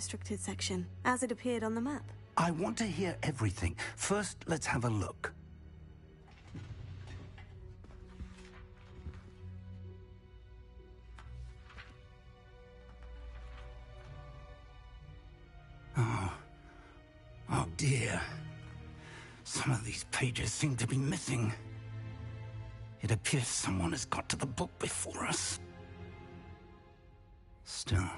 restricted section, as it appeared on the map. I want to hear everything. First, let's have a look. Oh dear. Some of these pages seem to be missing. It appears someone has got to the book before us. Still,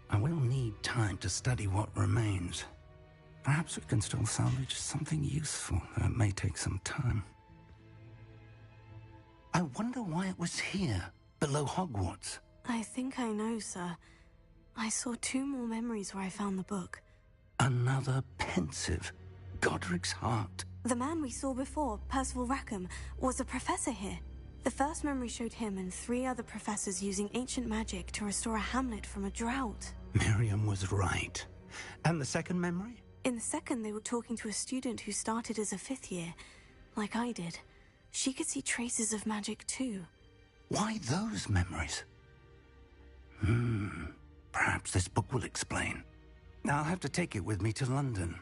I will need time to study what remains. Perhaps we can still salvage something useful, though it may take some time. I wonder why it was here, below Hogwarts. I think I know, sir. I saw 2 more memories where I found the book. Another pensive. Godric's heart. The man we saw before, Percival Rackham, was a professor here. The first memory showed him and 3 other professors using ancient magic to restore a hamlet from a drought. Miriam was right. And the second memory? In the second, they were talking to a student who started as a 5th year, like I did. She could see traces of magic too. Why those memories? Perhaps this book will explain. I'll have to take it with me to London.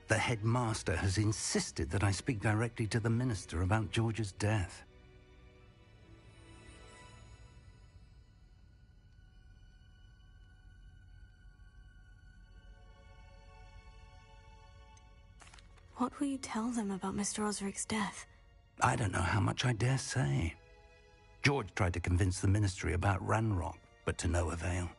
The headmaster has insisted that I speak directly to the minister about George's death. What will you tell them about Mr. Osric's death? I don't know how much I dare say. George tried to convince the ministry about Ranrock, but to no avail.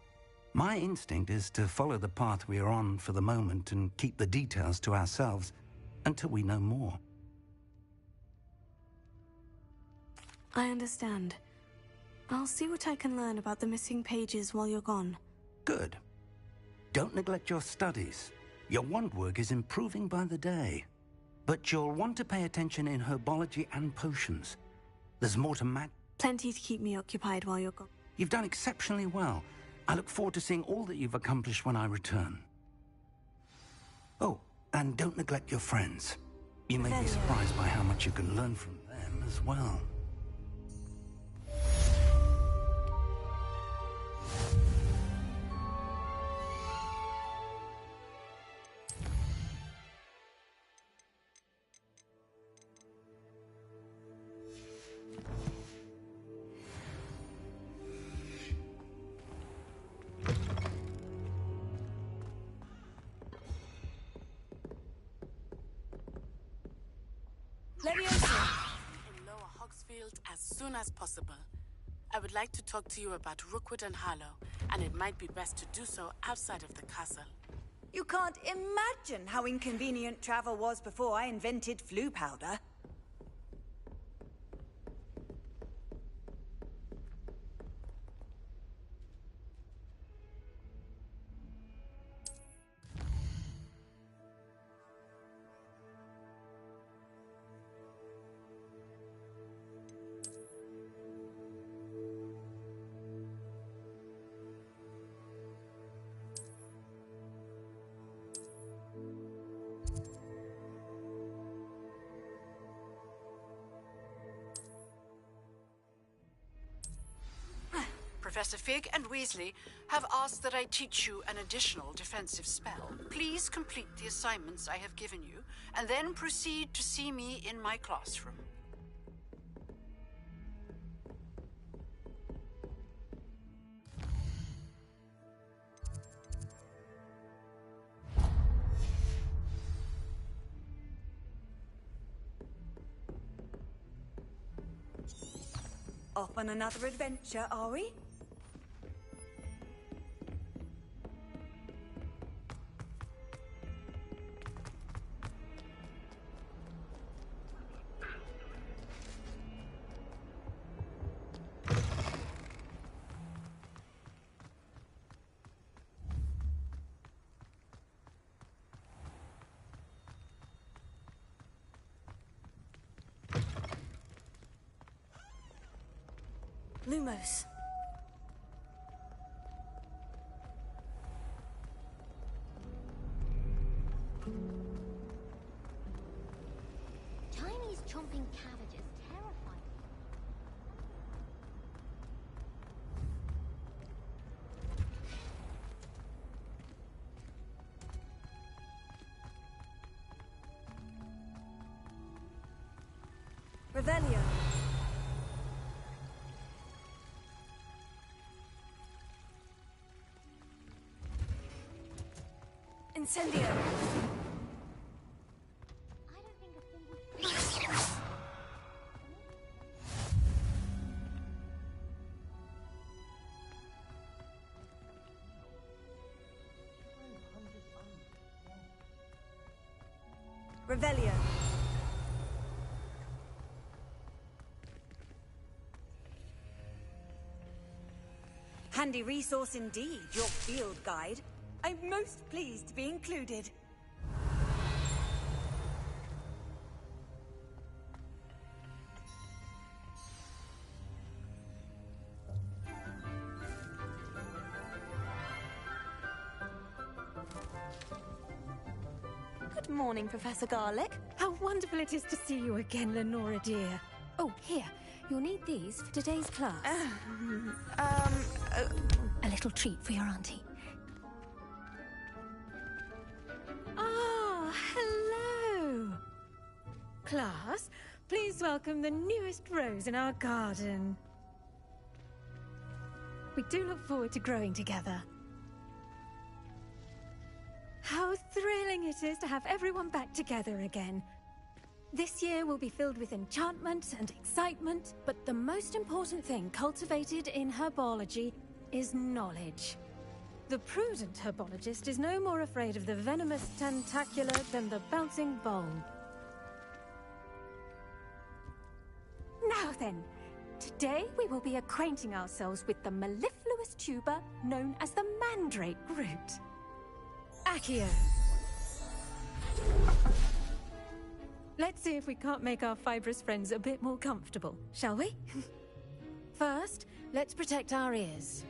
My instinct is to follow the path we are on for the moment and keep the details to ourselves until we know more. I understand. I'll see what I can learn about the missing pages while you're gone. Good. Don't neglect your studies. Your wand work is improving by the day. But you'll want to pay attention in herbology and potions. There's more to Plenty to keep me occupied while you're gone. You've done exceptionally well. I look forward to seeing all that you've accomplished when I return. Oh, and don't neglect your friends. You may be surprised by how much you can learn from them as well. In Lower Hogsfield as soon as possible. I would like to talk to you about Rookwood and Harlow, and it might be best to do so outside of the castle. You can't imagine how inconvenient travel was before I invented flu powder. Professor Fig and Weasley have asked that I teach you an additional defensive spell. Please complete the assignments I have given you, and then proceed to see me in my classroom. Off on another adventure, are we? Lumos. Chinese chomping cabbages terrify me. Revelio. Incendio. I don't think a single Revelio. Handy resource indeed, your field guide. I'm most pleased to be included. Good morning, Professor Garlick. How wonderful it is to see you again, Lenora dear. Oh, here. You'll need these for today's class. A little treat for your auntie. Ah, hello. Class, please welcome the newest rose in our garden. We do look forward to growing together. How thrilling it is to have everyone back together again. This year will be filled with enchantment and excitement, but the most important thing cultivated in herbology is knowledge. The prudent herbologist is no more afraid of the venomous tentacula than the bouncing bulb. Now then, today we will be acquainting ourselves with the mellifluous tuber known as the mandrake root. Accio. Let's see if we can't make our fibrous friends a bit more comfortable, shall we? First, let's protect our ears.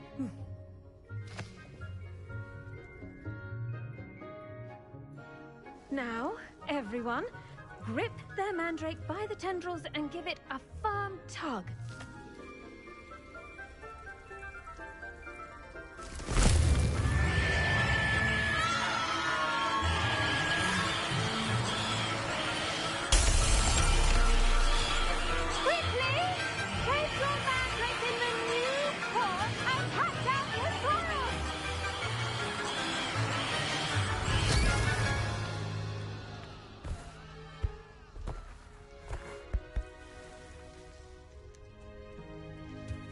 Now, everyone, grip their mandrake by the tendrils and give it a firm tug.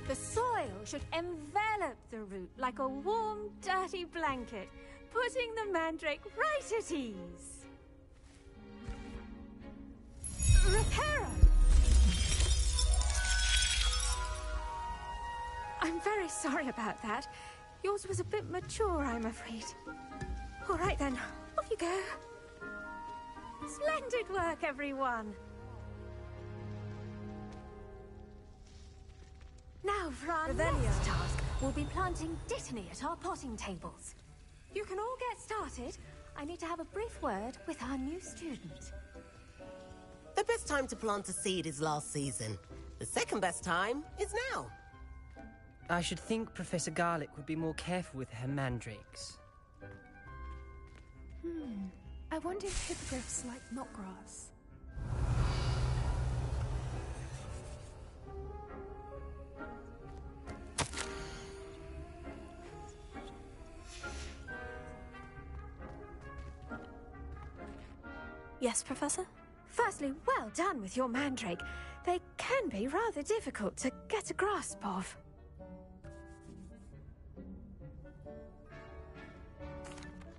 The soil should envelop the root like a warm, dirty blanket, putting the mandrake right at ease. Reparo! I'm very sorry about that. Yours was a bit mature, I'm afraid. All right then, off you go. Splendid work, everyone. Now for our next task, we'll be planting dittany at our potting tables. You can all get started. I need to have a brief word with our new student. The best time to plant a seed is last season. The second best time is now. I should think Professor Garlick would be more careful with her mandrakes. I wonder if hippogriffs like knotgrass. Yes, Professor? Firstly, well done with your mandrake. They can be rather difficult to get a grasp of.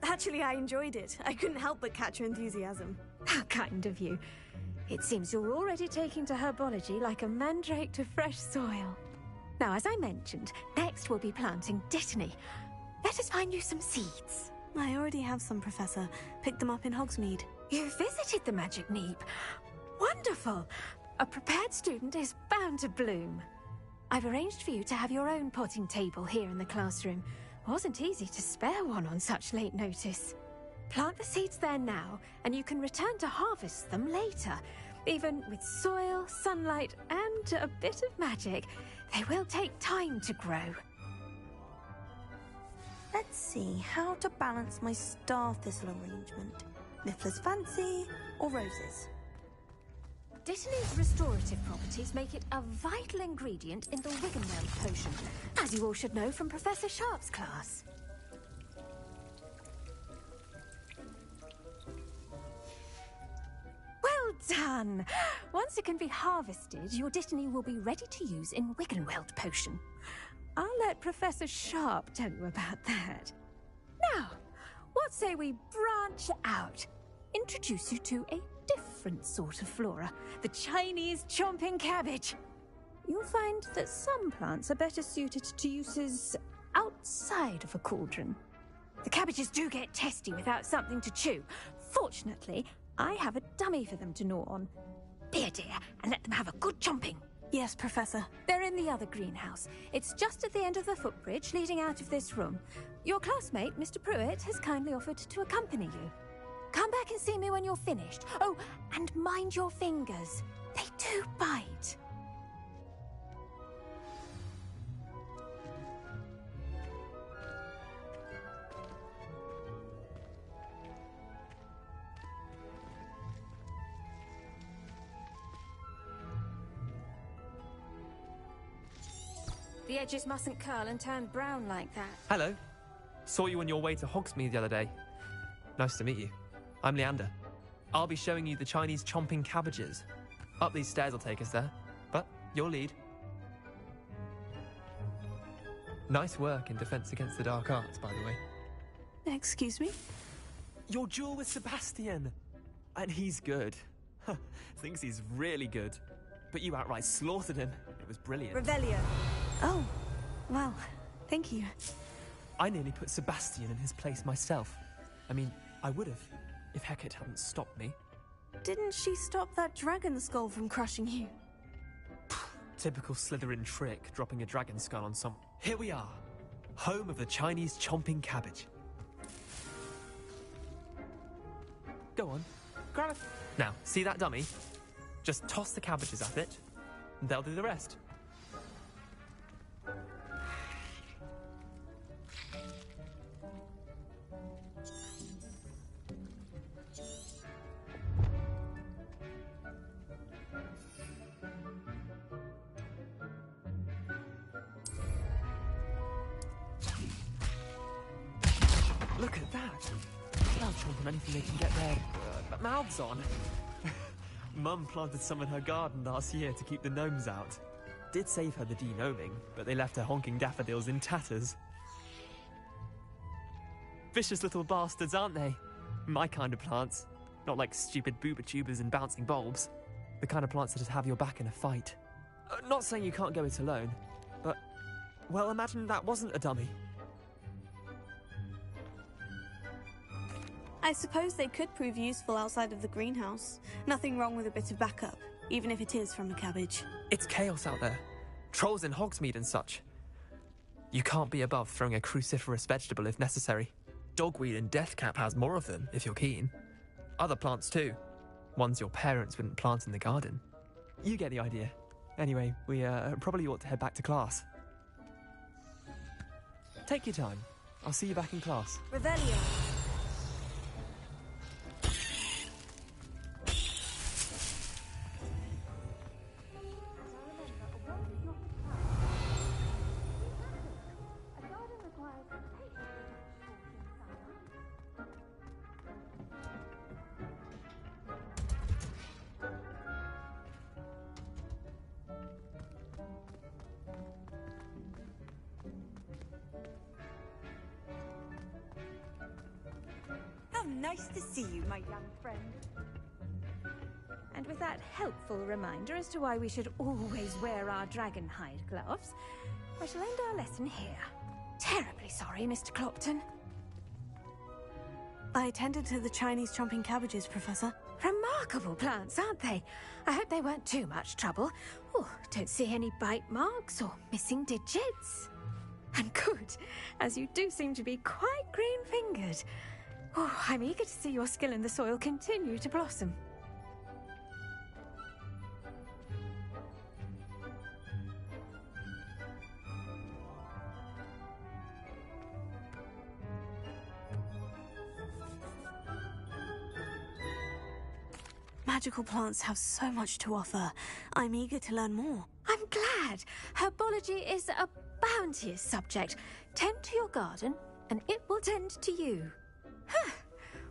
Actually, I enjoyed it. I couldn't help but catch your enthusiasm. How kind of you. It seems you're already taking to herbology like a mandrake to fresh soil. Now, as I mentioned, next we'll be planting dittany. Let us find you some seeds. I already have some, Professor. Picked them up in Hogsmeade. You visited the Magic Neep. Wonderful! A prepared student is bound to bloom. I've arranged for you to have your own potting table here in the classroom. Wasn't easy to spare one on such late notice. Plant the seeds there now, and you can return to harvest them later. Even with soil, sunlight, and a bit of magic, they will take time to grow. Let's see how to balance my star thistle arrangement. Mifflin's fancy or roses? Dittany's restorative properties make it a vital ingredient in the Wiggenweld potion, as you all should know from Professor Sharp's class. Well done! Once it can be harvested, your Dittany will be ready to use in Wiggenweld potion. I'll let Professor Sharp tell you about that. Now, what say we branch out? Introduce you to a different sort of flora, the Chinese chomping cabbage. You'll find that some plants are better suited to uses outside of a cauldron. The cabbages do get testy without something to chew. Fortunately, I have a dummy for them to gnaw on. Be a dear and let them have a good chomping. Yes, Professor. They're in the other greenhouse. It's just at the end of the footbridge leading out of this room. Your classmate, Mr. Pruitt, has kindly offered to accompany you. Come back and see me when you're finished. Oh, and mind your fingers. They do bite. The edges mustn't curl and turn brown like that. Hello. Saw you on your way to Hogsmeade the other day. Nice to meet you. I'm Leander. I'll be showing you the Chinese chomping cabbages. Up these stairs will take us there, but you'll lead. Nice work in Defense Against the Dark Arts, by the way. Excuse me? Your duel with Sebastian! And he's good. Thinks he's really good. But you outright slaughtered him. It was brilliant. Revelio. Oh, well, thank you. I nearly put Sebastian in his place myself. I mean, I would have, if Hecate hadn't stopped me. Didn't she stop that dragon skull from crushing you? Typical Slytherin trick, dropping a dragon skull on some... Here we are, home of the Chinese chomping cabbage. Go on, grab it. Now, see that dummy? Just toss the cabbages at it, and they'll do the rest. Look at that! They'll chomp on anything they can get their mouths on. Mum planted some in her garden last year to keep the gnomes out. Did save her the de-gnoming, but they left her honking daffodils in tatters. Vicious little bastards, aren't they? My kind of plants. Not like stupid booba tubers and bouncing bulbs. The kind of plants that just have your back in a fight. Not saying you can't go it alone, but... Well, imagine that wasn't a dummy. I suppose they could prove useful outside of the greenhouse. Nothing wrong with a bit of backup, even if it is from a cabbage. It's chaos out there. Trolls in Hogsmeade and such. You can't be above throwing a cruciferous vegetable if necessary. Dogweed and deathcap has more of them, if you're keen. Other plants too. Ones your parents wouldn't plant in the garden. You get the idea. Anyway, we probably ought to head back to class. Take your time. I'll see you back in class. Revelio. How nice to see you, my young friend. And with that helpful reminder as to why we should always wear our dragon hide gloves, I shall end our lesson here. Terribly sorry, Mr. Clopton. I attended to the Chinese chomping cabbages, Professor. Remarkable plants, aren't they? I hope they weren't too much trouble. Oh, don't see any bite marks or missing digits. And good, as you do seem to be quite green-fingered. Oh, I'm eager to see your skill in the soil continue to blossom. Magical plants have so much to offer. I'm eager to learn more. I'm glad. Herbology is a bounteous subject. Tend to your garden, and it will tend to you.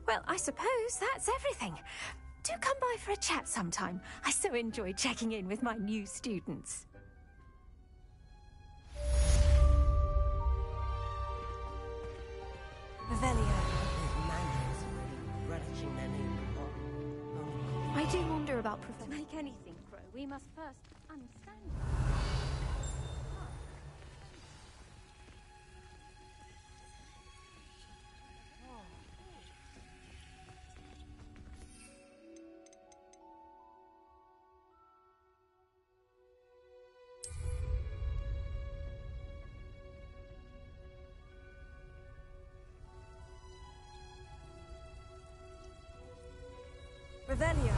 Well, I suppose that's everything. Do come by for a chat sometime. I so enjoy checking in with my new students. Revelio. I do wonder about Professor. To make anything grow, we must first understand. Revelio.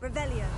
Revelio.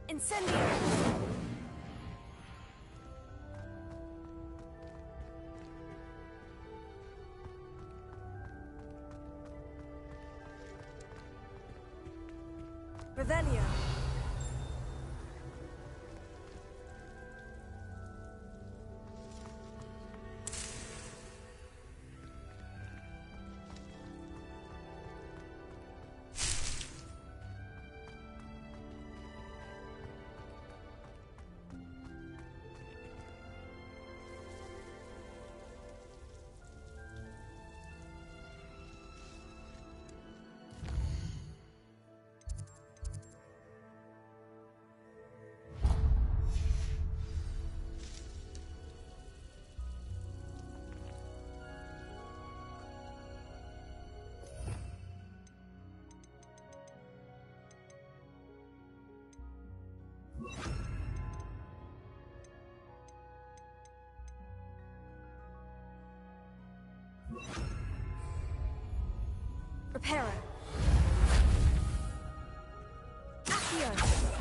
Incendio! Revelio. Reparo. Accio.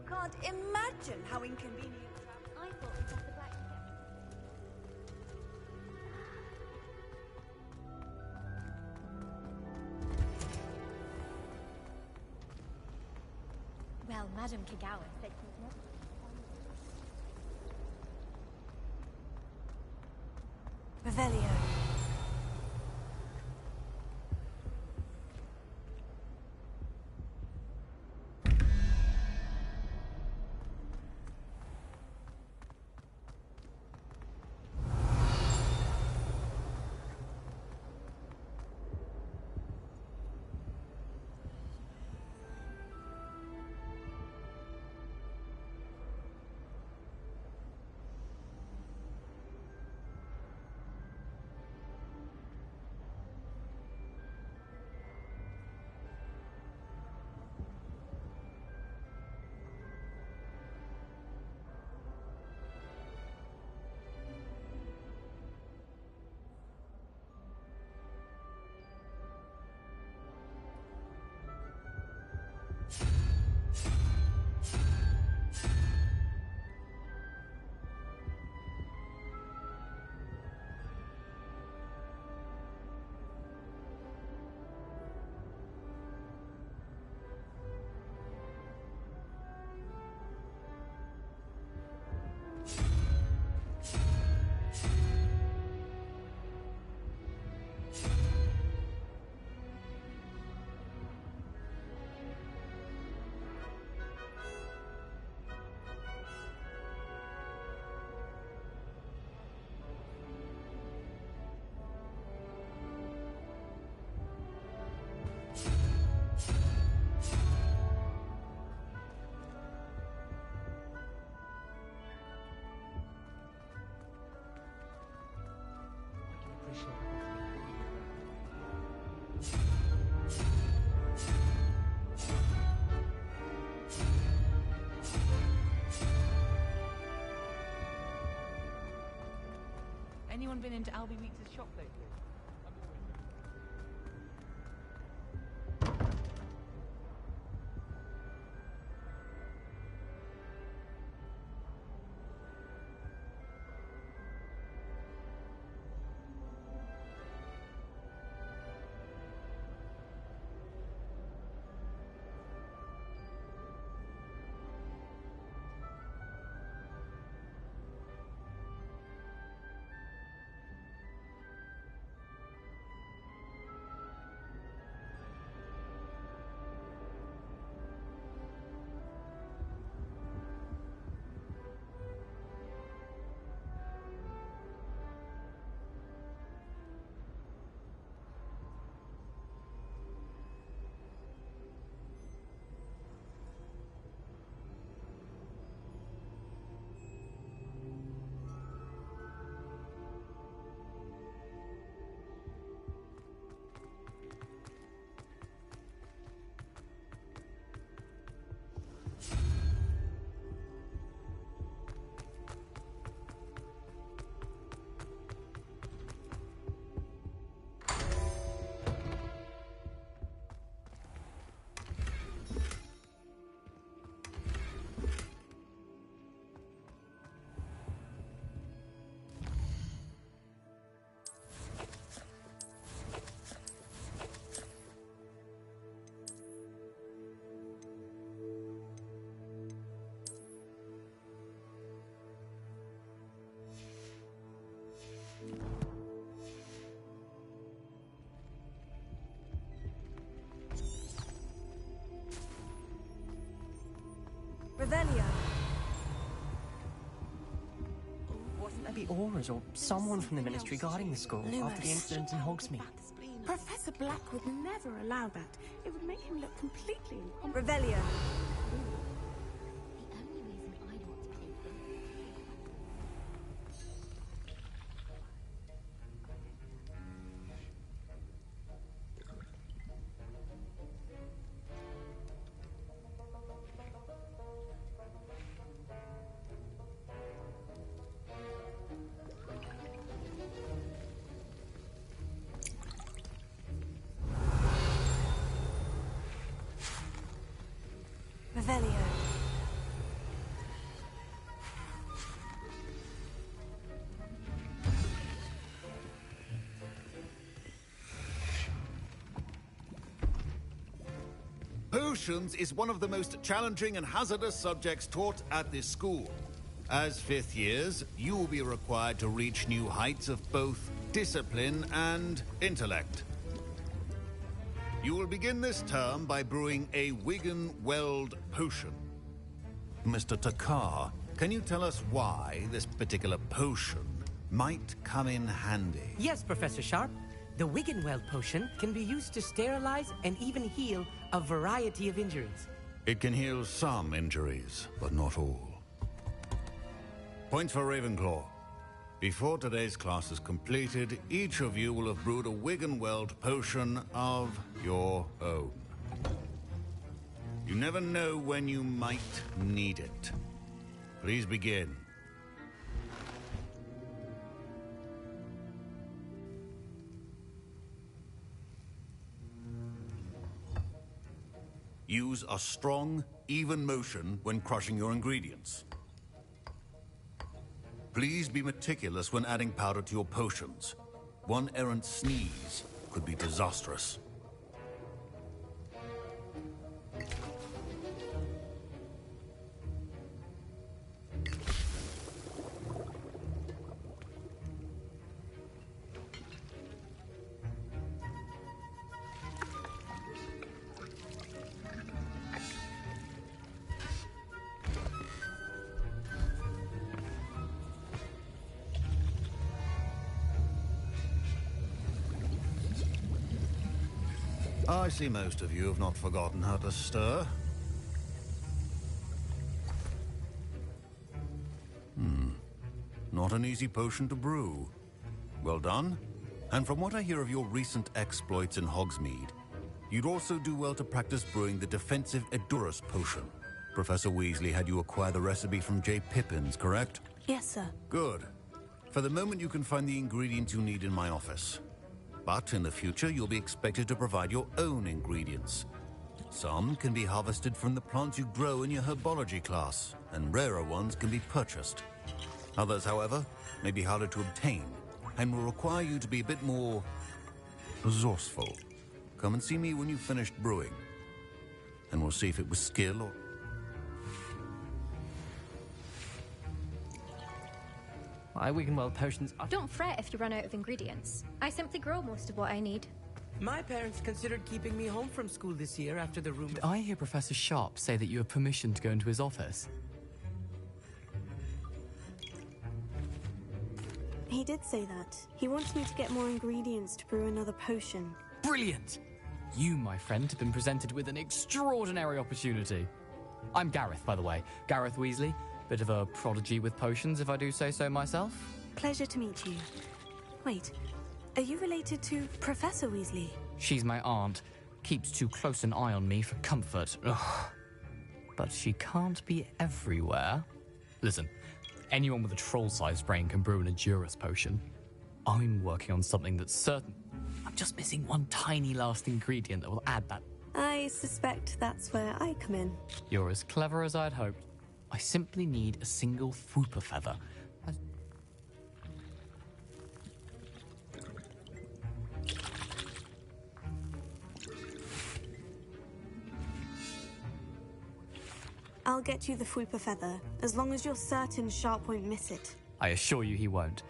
can't imagine how inconvenient. I thought Professor Black kept... Well, Madame Kagawa said he'd never... Revelio. Anyone been into Albie Weeks' shop lately? Revelio. Wasn't there the Auras or someone from the Ministry guarding the school after the incident in Hogsmeade? Professor Black would never allow that. It would make him look completely incompetent. Revelio. The only reason I want to believe them... Potions is one of the most challenging and hazardous subjects taught at this school. As fifth years, you will be required to reach new heights of both discipline and intellect. You will begin this term by brewing a Wigan-Weld potion. Mr. Takar, can you tell us why this particular potion might come in handy? Yes, Professor Sharp. The Wigan-Weld potion can be used to sterilize and even heal a variety of injuries. It can heal some injuries, but not all. Points for Ravenclaw. Before today's class is completed, each of you will have brewed a Wigan-Weld potion of your own. You never know when you might need it. Please begin. Use a strong, even motion when crushing your ingredients. Please be meticulous when adding powder to your potions. One errant sneeze could be disastrous. I see most of you have not forgotten how to stir. Not an easy potion to brew. Well done. And from what I hear of your recent exploits in Hogsmeade, you'd also do well to practice brewing the defensive Edurus potion. Professor Weasley had you acquire the recipe from J. Pippins, correct? Yes, sir. Good. For the moment, you can find the ingredients you need in my office. But in the future, you'll be expected to provide your own ingredients. Some can be harvested from the plants you grow in your herbology class, and rarer ones can be purchased. Others, however, may be harder to obtain, and will require you to be a bit more resourceful. Come and see me when you've finished brewing, and we'll see if it was skill or... My Wigan-Weld potions are... Don't fret if you run out of ingredients. I simply grow most of what I need. My parents considered keeping me home from school this year after the rumor... Did I hear Professor Sharp say that you have permission to go into his office? He did say that. He wants me to get more ingredients to brew another potion. Brilliant! You, my friend, have been presented with an extraordinary opportunity. I'm Gareth, by the way. Gareth Weasley. Bit of a prodigy with potions, if I do say so myself. Pleasure to meet you. Wait, are you related to Professor Weasley? She's my aunt. Keeps too close an eye on me for comfort. Ugh. But she can't be everywhere. Listen, anyone with a troll-sized brain can brew an Edurus potion. I'm working on something that's certain. I'm just missing one tiny last ingredient that will add that. I suspect that's where I come in. You're as clever as I'd hoped. I simply need a single Fwooper feather. I'll get you the Fwooper feather, as long as you're certain Sharp won't miss it. I assure you he won't.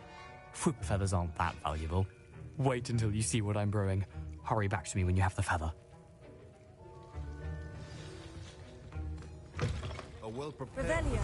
Fwooper feathers aren't that valuable. Wait until you see what I'm brewing. Hurry back to me when you have the feather. A well-prepared... Revelio.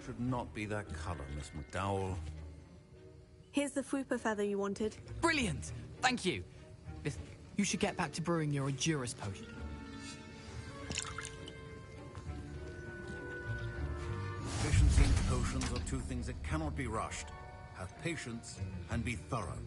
Should not be that color, Miss McDowell. Here's the Fwooper feather you wanted. Brilliant! Thank you! Listen, you should get back to brewing your Edurus potion. Efficiency and potions are two things that cannot be rushed. Have patience and be thorough.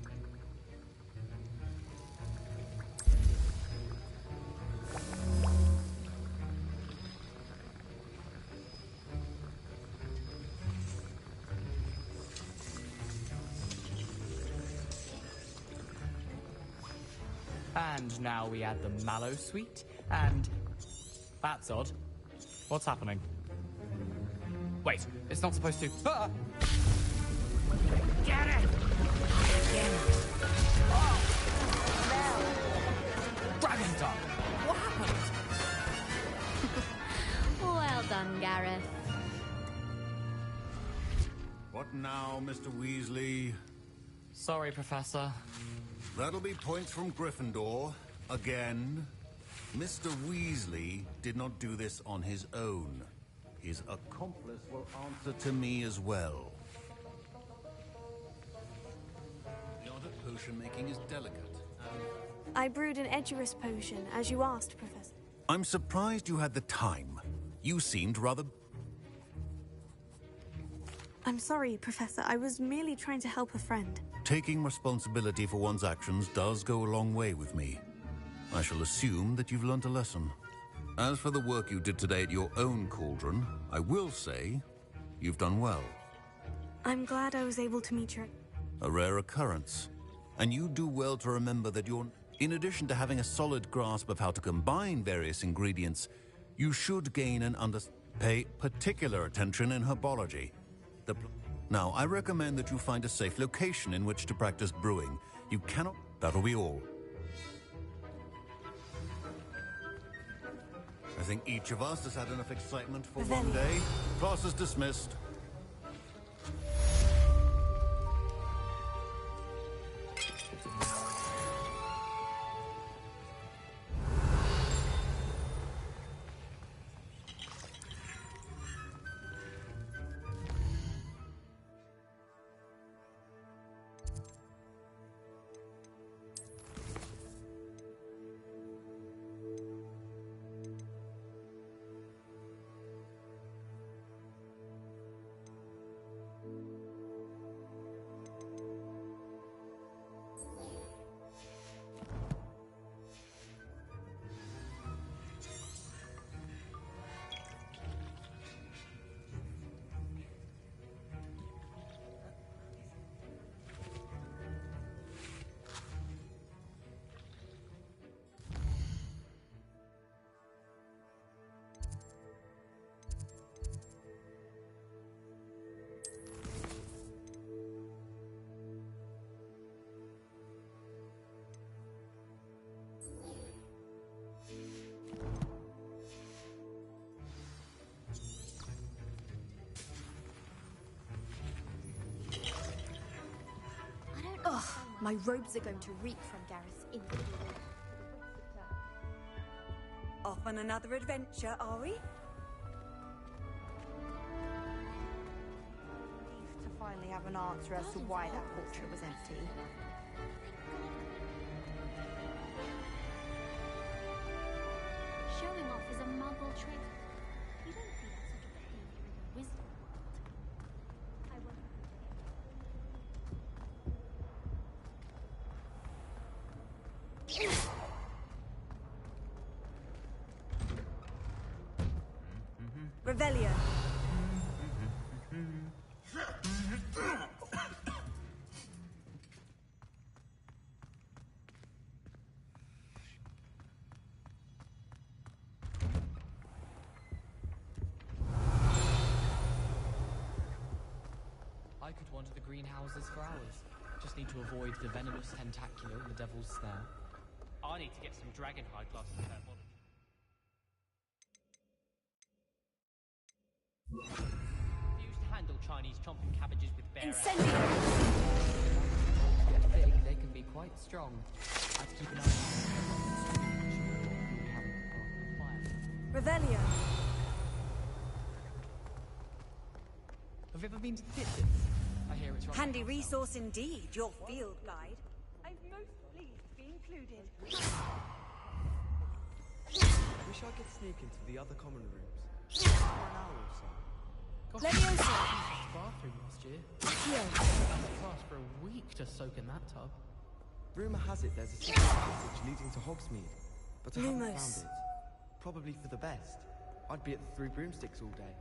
And now we add the mallow sweet, and... That's odd. What's happening? Wait, it's not supposed to... Ah! Get it! Dragon Dog! What happened? Well done, Gareth. What now, Mr. Weasley? Sorry, Professor. That'll be points from Gryffindor. Again. Mr. Weasley did not do this on his own. His accomplice will answer to me as well. The art of potion making is delicate. I brewed an Edurus potion, as you asked, Professor. I'm surprised you had the time. You seemed rather... I'm sorry, Professor. I was merely trying to help a friend. Taking responsibility for one's actions does go a long way with me. I shall assume that you've learnt a lesson. As for the work you did today at your own cauldron, I will say you've done well. I'm glad I was able to meet your... A rare occurrence. And you do well to remember that in addition to having a solid grasp of how to combine various ingredients, you should gain pay particular attention in herbology. Now, I recommend that you find a safe location in which to practice brewing. You cannot... That'll be all. I think each of us has had enough excitement for one day. Class is dismissed. My robes are going to reek from Gareth's ink. Off on another adventure, are we? To finally have an answer as to why that portrait was empty. Showing off is a muggle trick. You don't see that sort of behavior in the wisdom world. I wonder. Revelio. I could wander the greenhouses for hours. Just need to avoid the venomous tentacular and the devil's snare. I need to get some dragonhide glasses for herbology. Used to handle Chinese chomping cabbages with bare Incendio! Get big, they can be quite strong. I have to keep an eye on them. Revelio. Have you ever been to the kitchen? I hear it's right. Handy resource indeed, your field guide. I'm most pleased to be included. Wish I could sneak into the other common rooms for an hour or so. Gosh, I used the bathroom last year. I was class for a week to soak in that tub. Rumour has it there's a secret passage leading to Hogsmeade, but I haven't found it. Probably for the best. I'd be at the Three Broomsticks all day.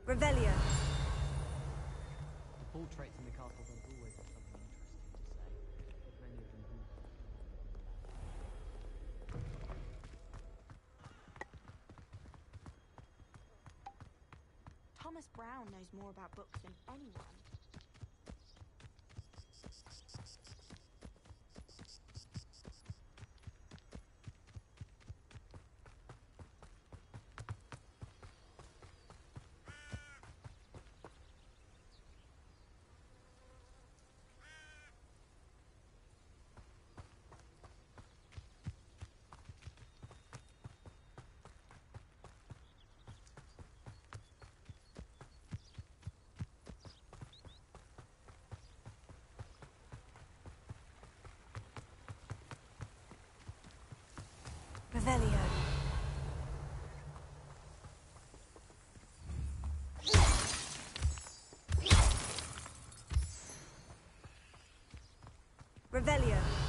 Revelio. The portraits in the castle don't always have something interesting to say. Many of them do. Thomas Brown knows more about books than anyone. Revelio. Revelio.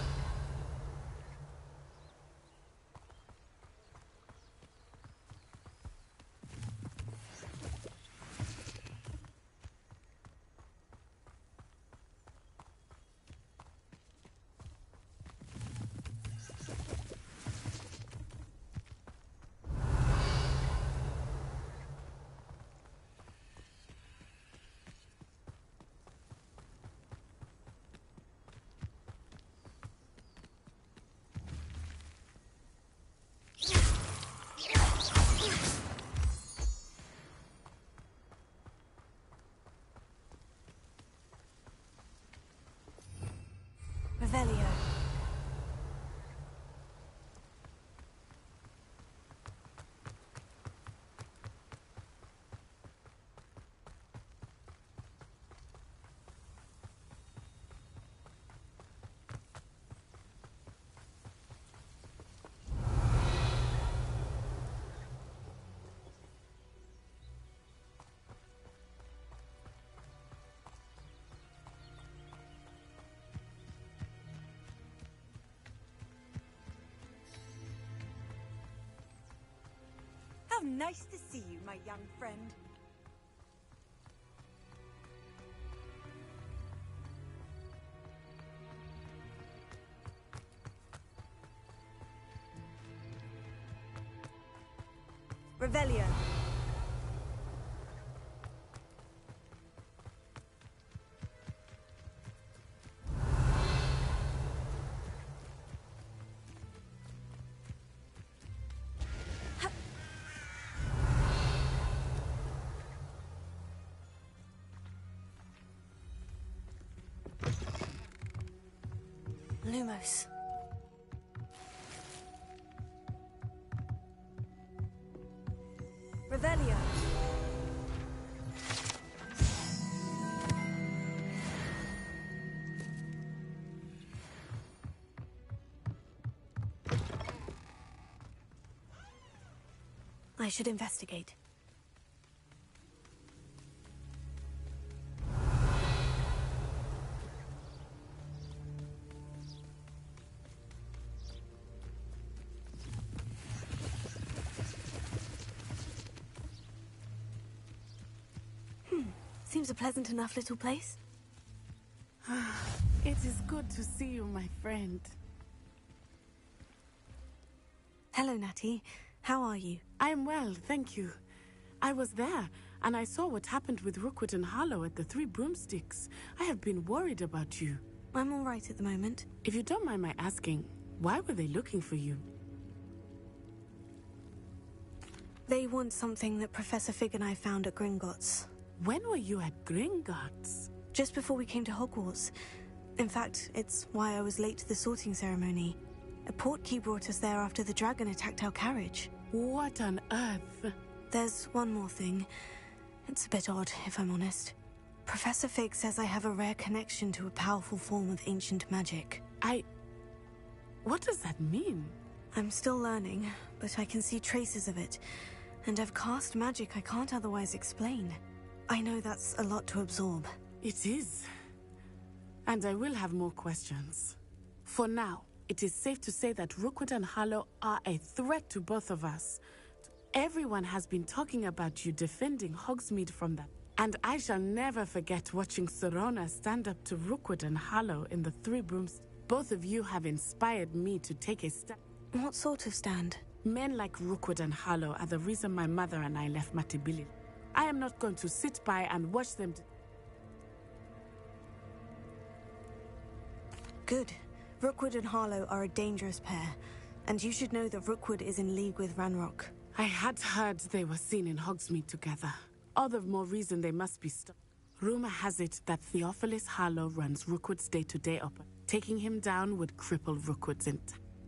Revelio. How nice to see you, my young friend. Revelio. Lumos. Revelio. I should investigate. Seems a pleasant enough little place. It is good to see you, my friend. Hello, Natty. How are you? I'm well, thank you. I was there, and I saw what happened with Rookwood and Harlow at the Three Broomsticks. I have been worried about you. I'm all right at the moment. If you don't mind my asking, why were they looking for you? They want something that Professor Fig and I found at Gringotts. When were you at Gringotts? Just before we came to Hogwarts. In fact, it's why I was late to the sorting ceremony. A portkey brought us there after the dragon attacked our carriage. What on earth? There's one more thing. It's a bit odd, if I'm honest. Professor Fig says I have a rare connection to a powerful form of ancient magic. What does that mean? I'm still learning, but I can see traces of it. And I've cast magic I can't otherwise explain. I know that's a lot to absorb. It is. And I will have more questions. For now, it is safe to say that Rookwood and Harlow are a threat to both of us. Everyone has been talking about you defending Hogsmeade from that. And I shall never forget watching Serona stand up to Rookwood and Harlow in the Three Brooms. Both of you have inspired me to take a stand. What sort of stand? Men like Rookwood and Harlow are the reason my mother and I left Matibili. I am not going to sit by and watch them. Good. Rookwood and Harlow are a dangerous pair, and you should know that Rookwood is in league with Ranrock. I had heard they were seen in Hogsmeade together. All the more reason they must be stopped. Rumor has it that Theophilus Harlow runs Rookwood's day-to-day op. Taking him down would cripple Rookwood's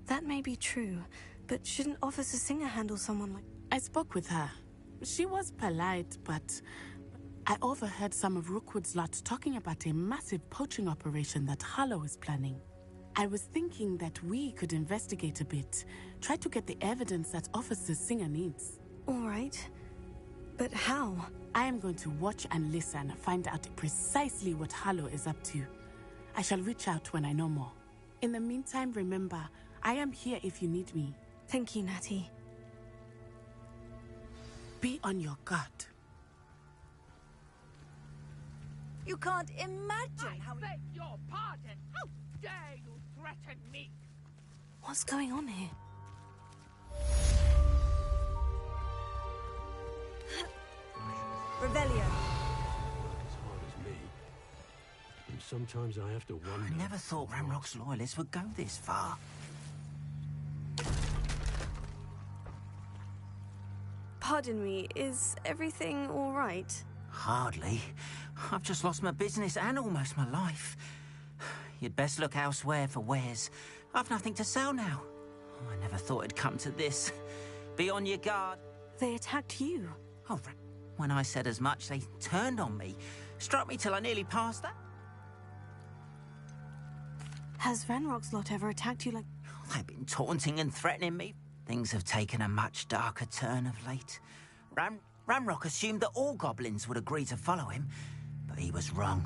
That may be true, but shouldn't Officer Singer handle someone like... I spoke with her. She was polite, but I overheard some of Rookwood's lot talking about a massive poaching operation that Harlow is planning. I was thinking that we could investigate a bit, try to get the evidence that Officer Singer needs. All right. But how? I am going to watch and listen, find out precisely what Harlow is up to. I shall reach out when I know more. In the meantime, remember, I am here if you need me. Thank you, Natty. Be on your guard. You can't imagine how... I beg your pardon! How dare you threaten me? What's going on here? Revelio. As hard as me. And sometimes I have to wonder... I never thought Ranrock's loyalists would go this far. Pardon me, is everything all right? Hardly. I've just lost my business and almost my life. You'd best look elsewhere for wares. I've nothing to sell now. I never thought it'd come to this. Be on your guard. They attacked you. Oh, when I said as much, they turned on me. Struck me till I nearly passed out. Has Ranrock's lot ever attacked you like... They've been taunting and threatening me. Things have taken a much darker turn of late. Ranrock assumed that all goblins would agree to follow him, but he was wrong.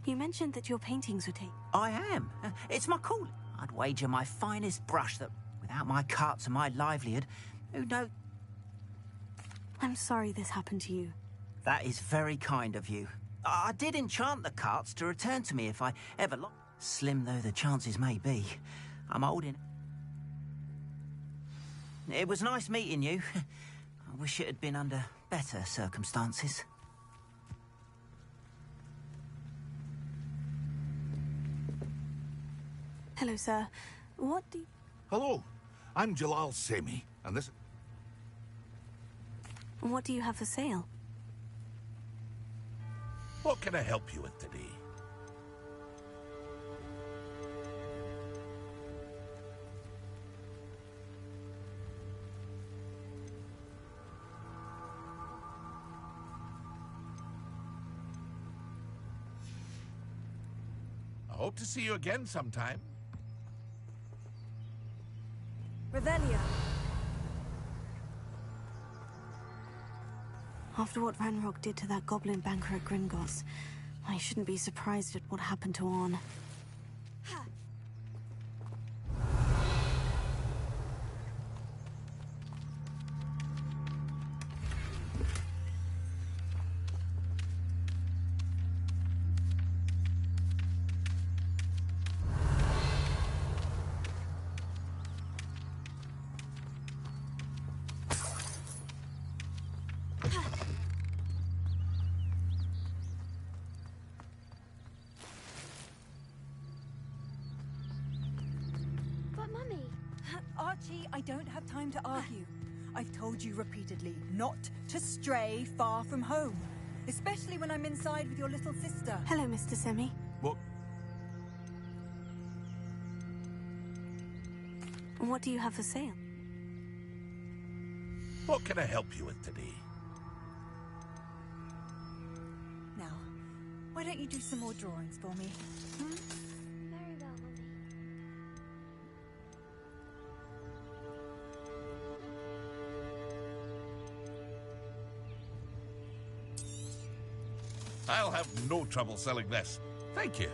You mentioned that your paintings would take... I am. It's my calling. I'd wager my finest brush that without my carts and my livelihood, who knows... I'm sorry this happened to you. That is very kind of you. I did enchant the carts to return to me if I ever lost. Slim though the chances may be, I'm old enough. It was nice meeting you. I wish it had been under better circumstances. Hello, sir. What do you... Hello, I'm Jalal Semi, and this... What do you have for sale? What can I help you with today? I hope to see you again sometime. Revelio. After what Ranrock did to that goblin banker at Gringotts, I shouldn't be surprised at what happened to Orn. Archie, I don't have time to argue. I've told you repeatedly not to stray far from home, especially when I'm inside with your little sister. Hello, Mr. Semi. What? What do you have for sale? What can I help you with today? Now, why don't you do some more drawings for me? Hmm? Very well, Mummy. I'll have no trouble selling this. Thank you.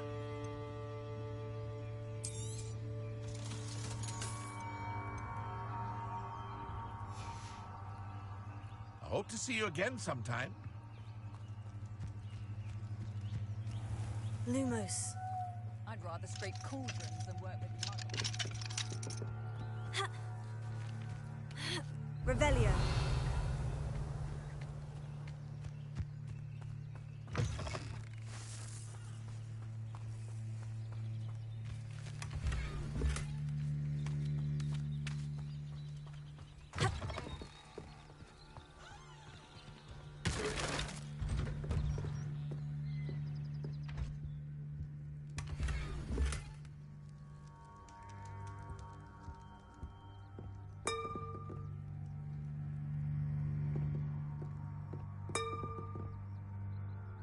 I hope to see you again sometime. Lumos. I'd rather scrape cauldrons than work with mud. Revelio.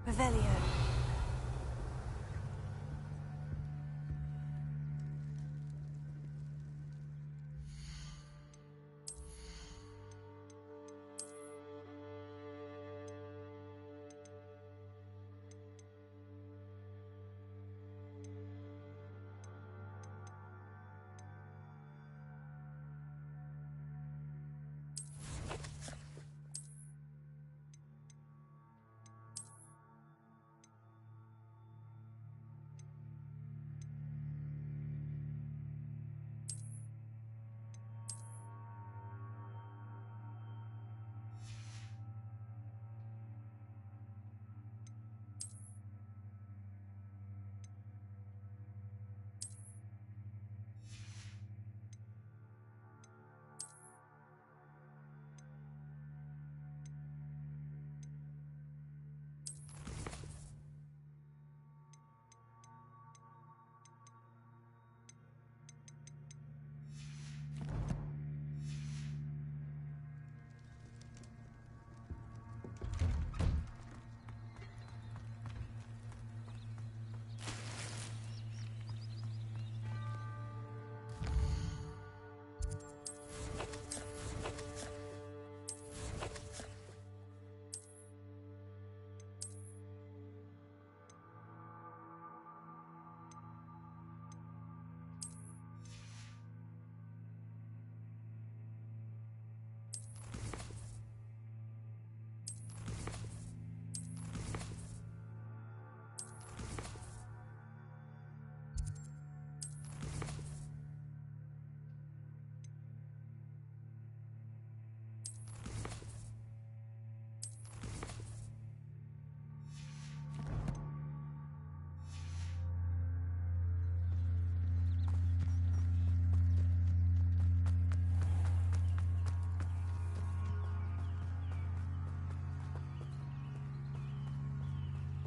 Revelio.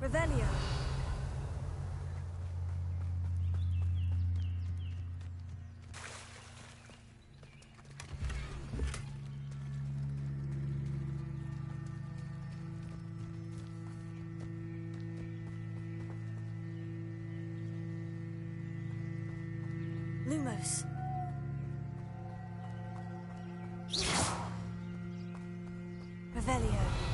Revelio. Lumos. Revelio.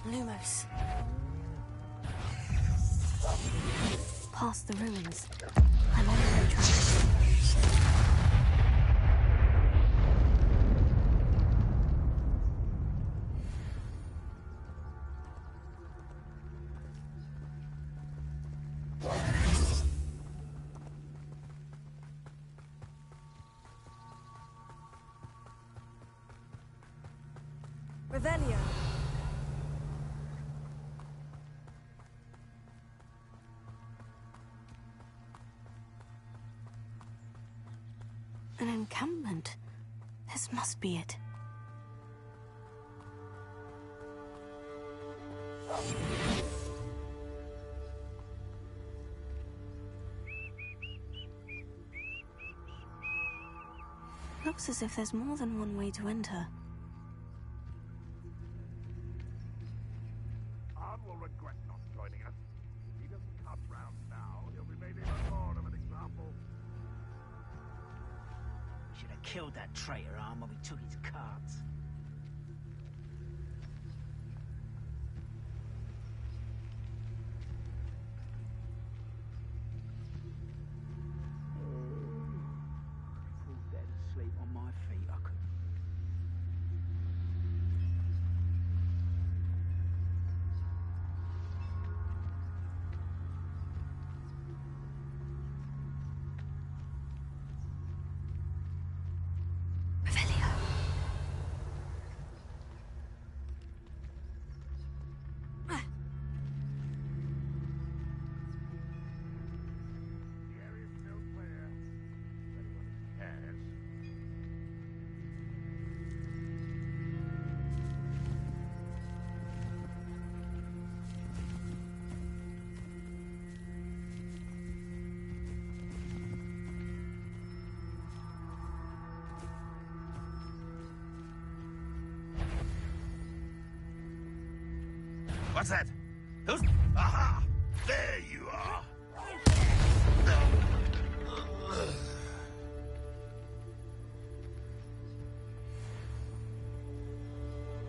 Lumos. Past the ruins. I'm on the right track. Revelio. An encampment. This must be it. Looks as if there's more than one way to enter. Ard will regret not joining us. If he doesn't come round now, he'll be made even more of an example. Should have killed that traitor arm when we took his cards. Dead asleep on my feet, I could. Revelio. The area's still clear. If anyone cares. What's that? Who's... Aha! There you are!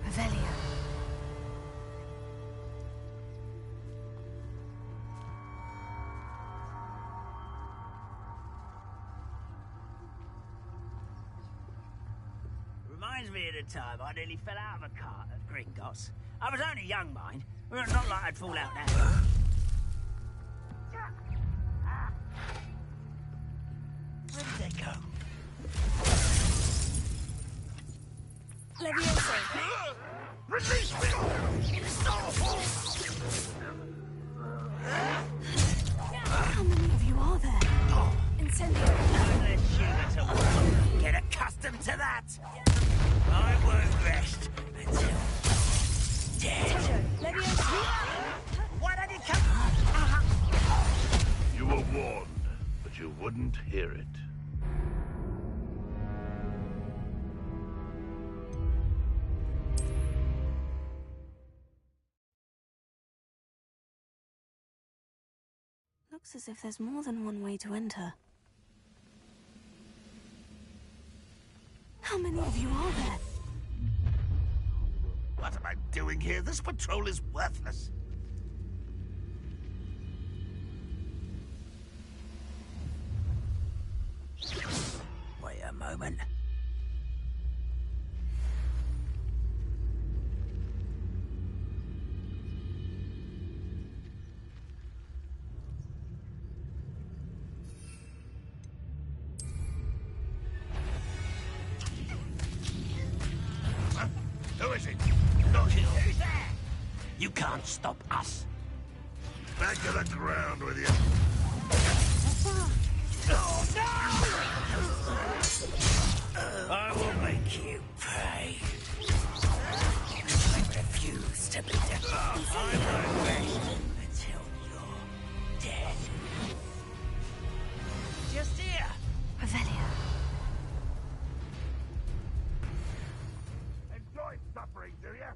Revelio. Reminds me of the time I nearly fell out of a cart at Gringotts. I was only young, mind. Well, not like I'd fall out now. Where did they go? Levioso. Release me! How many of you are there? Incendio. Don't let Sheila to work. Get accustomed to that. I won't rest until dead. Levioso. Why don't you come? You were warned, but you wouldn't hear it. Looks as if there's more than one way to enter. How many of you are there? What am I doing here? This patrol is worthless. Wait a moment. Huh? Who is it? Not you. Who's there? You can't stop us. Back to the ground with you. Oh, no! I will make you pay. I refuse to be defeated. I won't rest until you're dead. Just here. Revelio. Enjoy suffering, do you?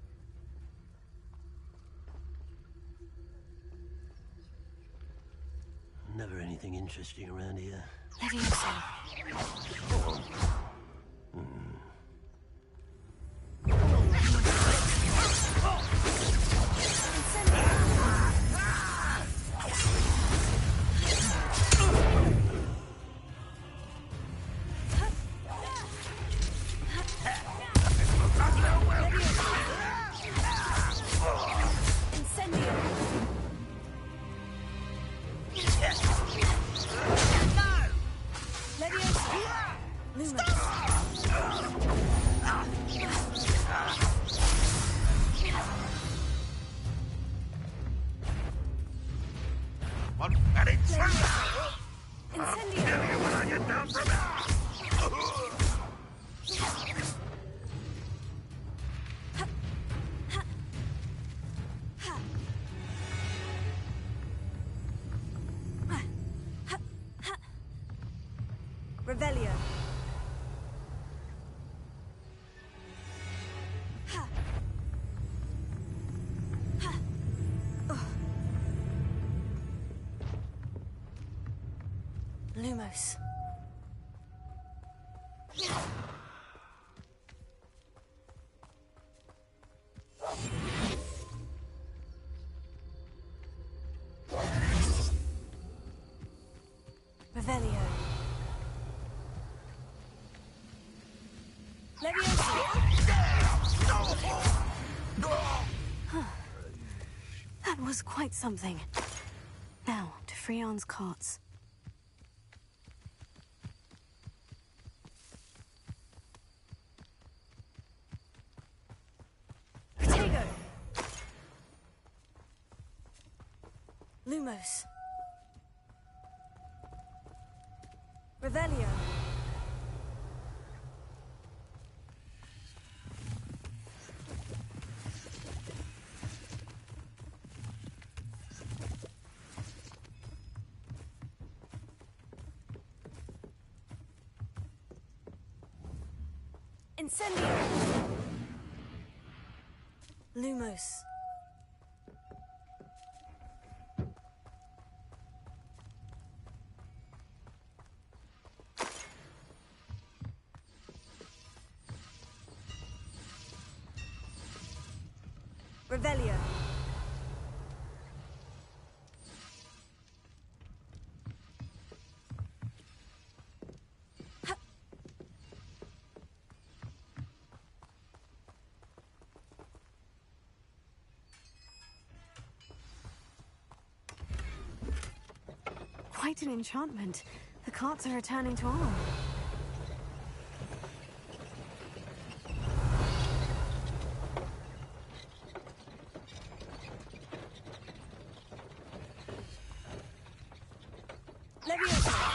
Never anything interesting around here. Levioso. Levioso. Lumos. down from there! Revelio. Lumos. Revelio. Leviosa. That was quite something. Now, to Freon's carts. Protego! Lumos. Revelio. Incendio! Lumos. Revelio. Quite an enchantment. The carts are returning to arm. Leviosa.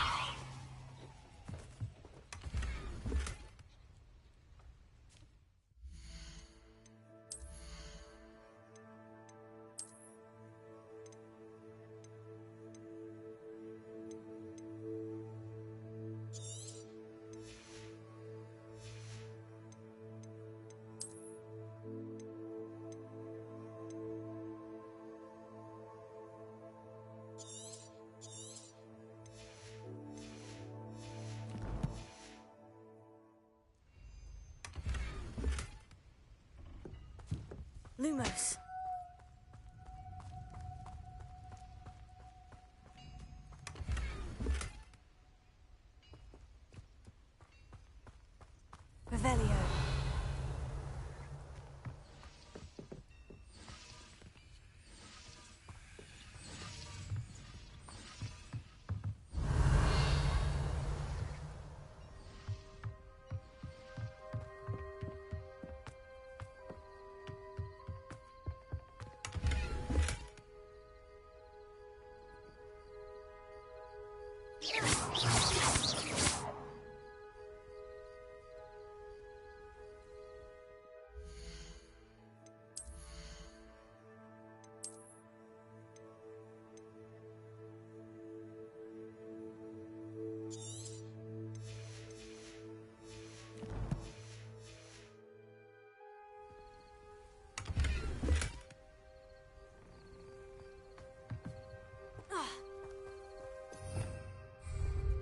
Lumos. Revelio.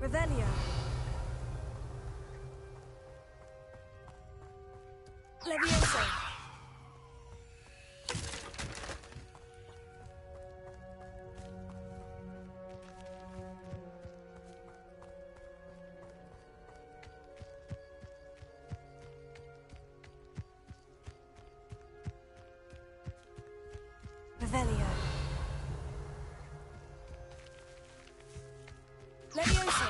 Revelio. Leviosa. Revelio. Leviosa.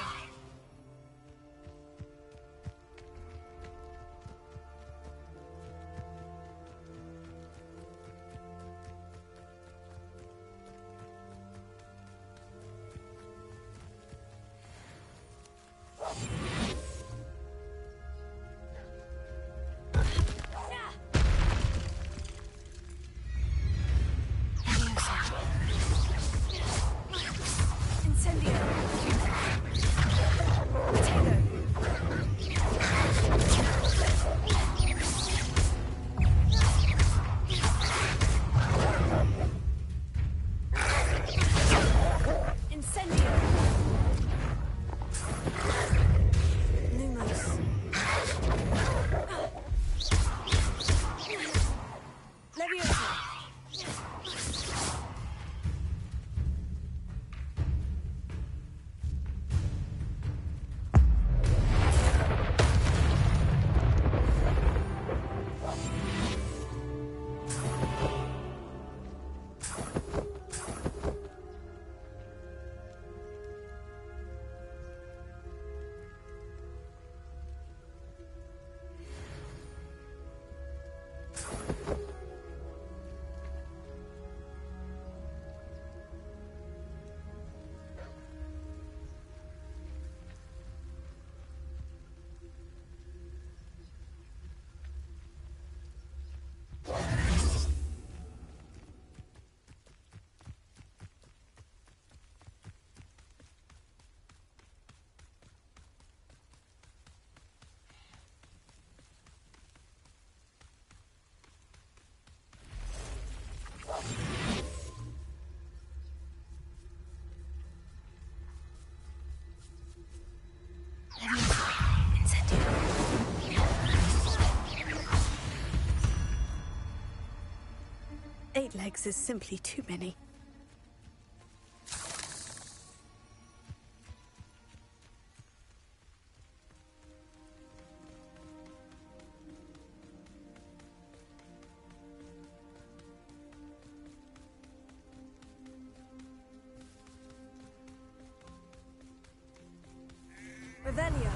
8 legs is simply too many. Revelio.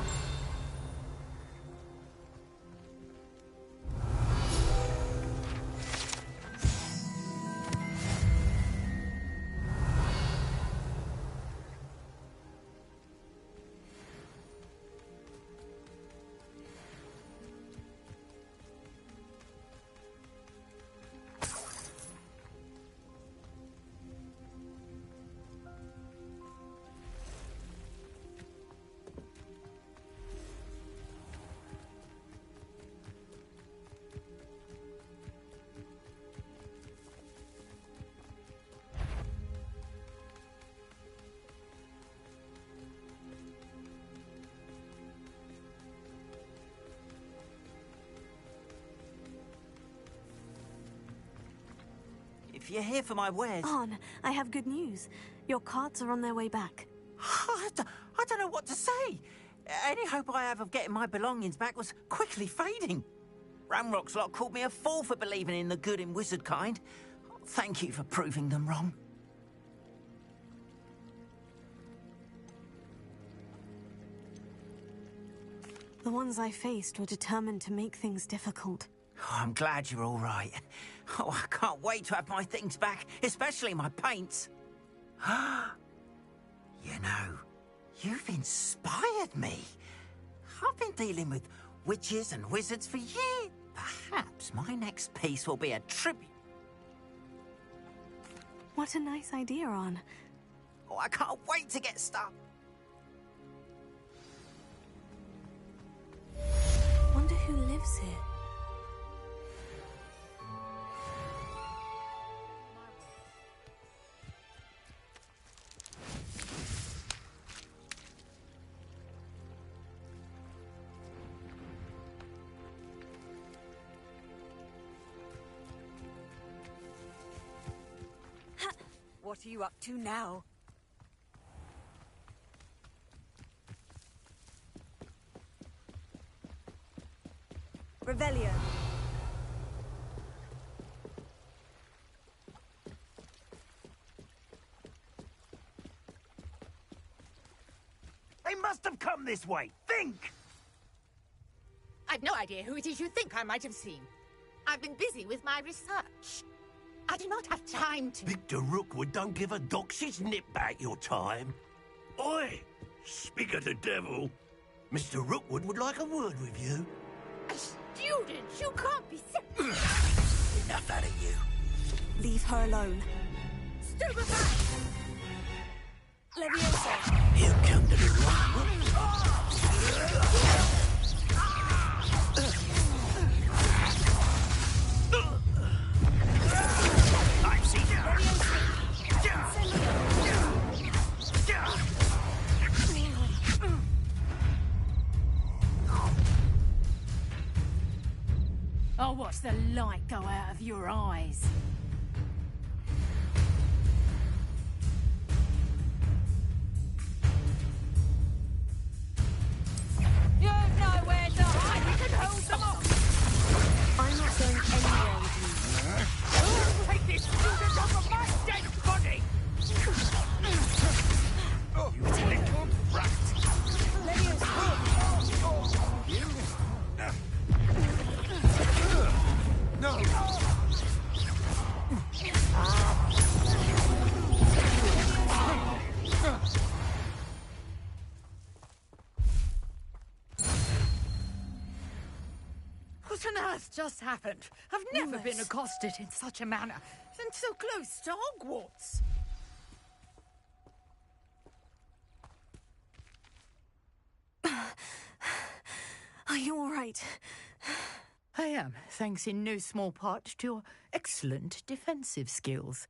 If you're here for my wares... Arn, I have good news. Your carts are on their way back. I don't know what to say. Any hope I have of getting my belongings back was quickly fading. Ramrock's lot called me a fool for believing in the good in wizard kind. Thank you for proving them wrong. The ones I faced were determined to make things difficult. Oh, I'm glad you're all right. Oh, I can't wait to have my things back, especially my paints. You know, you've inspired me. I've been dealing with witches and wizards for years. Perhaps my next piece will be a tribute. What a nice idea, Arn. Oh, I can't wait to get started. Wonder who lives here. What are you up to now? Revelio. They must have come this way. Think! I've no idea who it is you think I might have seen. I've been busy with my research. I do not have time to... Victor Rookwood don't give a doxy's nip back your time. Oi! Speak of the devil. Mr. Rookwood would like a word with you. A student? You can't be... Enough out of you. Leave her alone. Stupefy! Leviosa. You come to the wrong one. I've seen you. I'll watch the light go out of your eyes. You've nowhere to hide. You can hold them off. I'm not going anywhere with you. Take this student off of my dead body! You little rat! No! What on earth just happened? I've never been accosted in such a manner, and so close to Hogwarts. Are you all right? I am, thanks in no small part to your excellent defensive skills.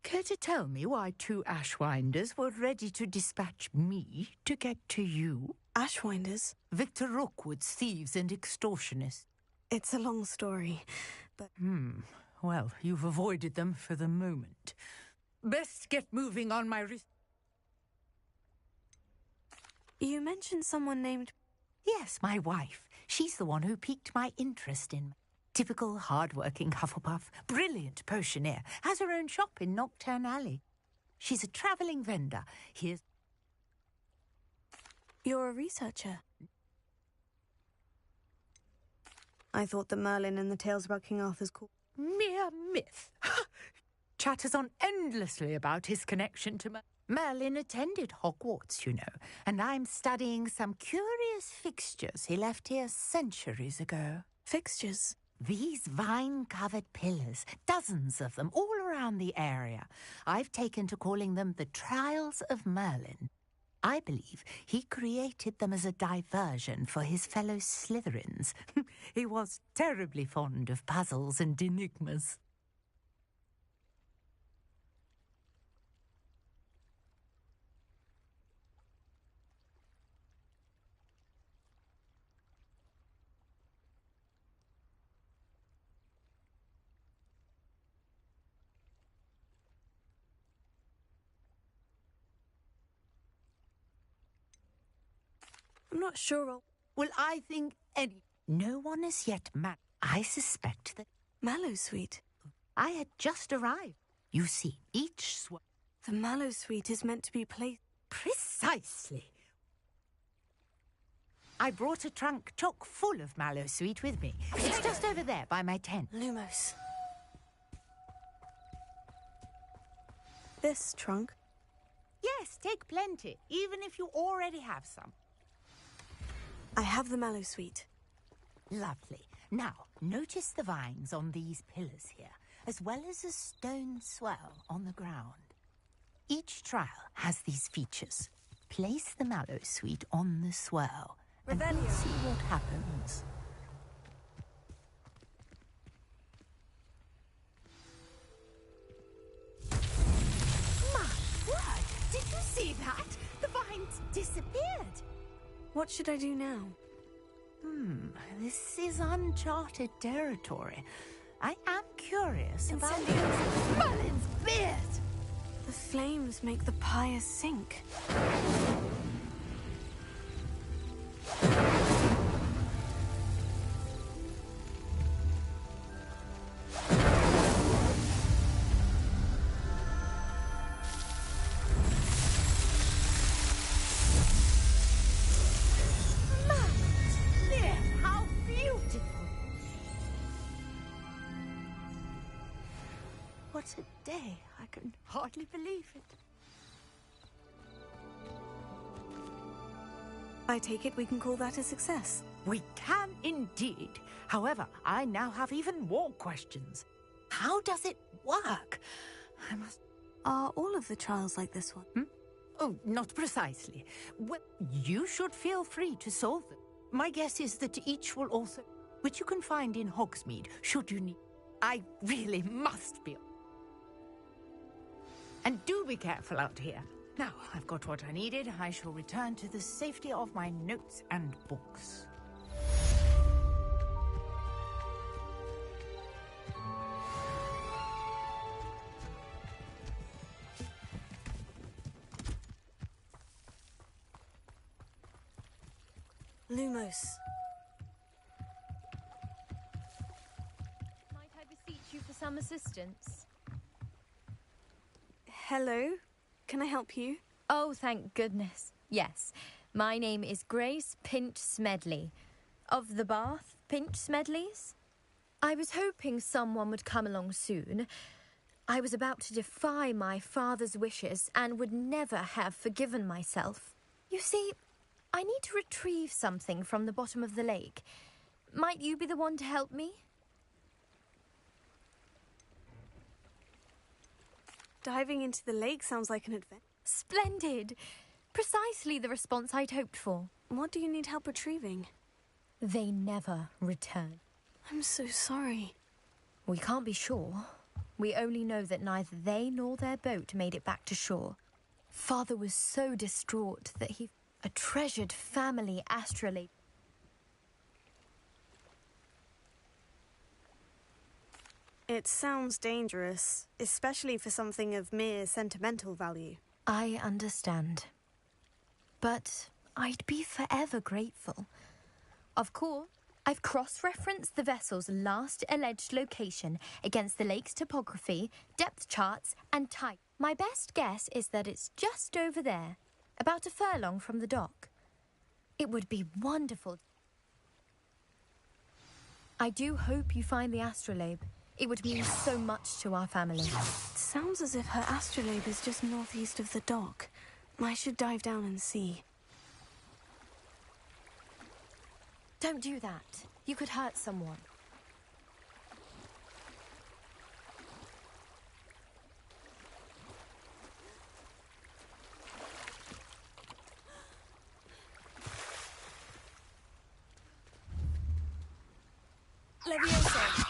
Care to tell me why 2 Ashwinders were ready to dispatch me to get to you? Ashwinders? Victor Rookwood's thieves and extortionists. It's a long story, but... Well, you've avoided them for the moment. Best get moving on my You mentioned someone named... Yes, my wife. She's the one who piqued my interest in me. Typical hard-working Hufflepuff, brilliant potioneer, has her own shop in Nocturne Alley. She's a travelling vendor. Here's... You're a researcher. I thought that Merlin and the tales about King Arthur's court... Mere myth. Chatters on endlessly about his connection to Merlin attended Hogwarts, you know, and I'm studying some curious fixtures he left here centuries ago. Fixtures? These vine-covered pillars, dozens of them, all around the area. I've taken to calling them the Trials of Merlin. I believe he created them as a diversion for his fellow Slytherins. He was terribly fond of puzzles and enigmas. I'm not sure. Well, I think no one is yet mad. I suspect that... Mallowsweet? I had just arrived. You see, each The Mallowsweet is meant to be placed... Precisely. I brought a trunk chock full of Mallowsweet with me. It's just over there by my tent. Lumos. This trunk? Yes, take plenty, even if you already have some. I have the Mallowsweet. Lovely. Now, notice the vines on these pillars here, as well as a stone swell on the ground. Each trial has these features. Place the Mallowsweet on the swell, and we'll see what happens. My word! Did you see that? The vines disappeared. What should I do now? This is uncharted territory. I am curious about Merlin's beard. The flames make the pyre sink. What a day. I can hardly believe it. I take it we can call that a success. We can indeed. However, I now have even more questions. How does it work? Are all of the trials like this one? Oh, not precisely. Well, you should feel free to solve them. My guess is that each will also... which you can find in Hogsmeade, should you need... I really must be... And do be careful out here. Now, I've got what I needed. I shall return to the safety of my notes and books. Lumos. Might I beseech you for some assistance? Hello? Can I help you? Oh, thank goodness. Yes. My name is Grace Pinch Smedley. Of the Bath Pinch Smedleys. I was hoping someone would come along soon. I was about to defy my father's wishes and would never have forgiven myself. You see, I need to retrieve something from the bottom of the lake. Might you be the one to help me? Diving into the lake sounds like an adventure. Splendid! Precisely the response I'd hoped for. What do you need help retrieving? They never return. I'm so sorry. We can't be sure. We only know that neither they nor their boat made it back to shore. Father was so distraught that he... A treasured family astrolabe. It sounds dangerous, especially for something of mere sentimental value. I understand. But I'd be forever grateful. Of course, I've cross-referenced the vessel's last alleged location against the lake's topography, depth charts, and type. My best guess is that it's just over there, about a furlong from the dock. It would be wonderful. I do hope you find the astrolabe. It would mean so much to our family. It sounds as if her astrolabe is just northeast of the dock. I should dive down and see. Don't do that. You could hurt someone. Leviosa!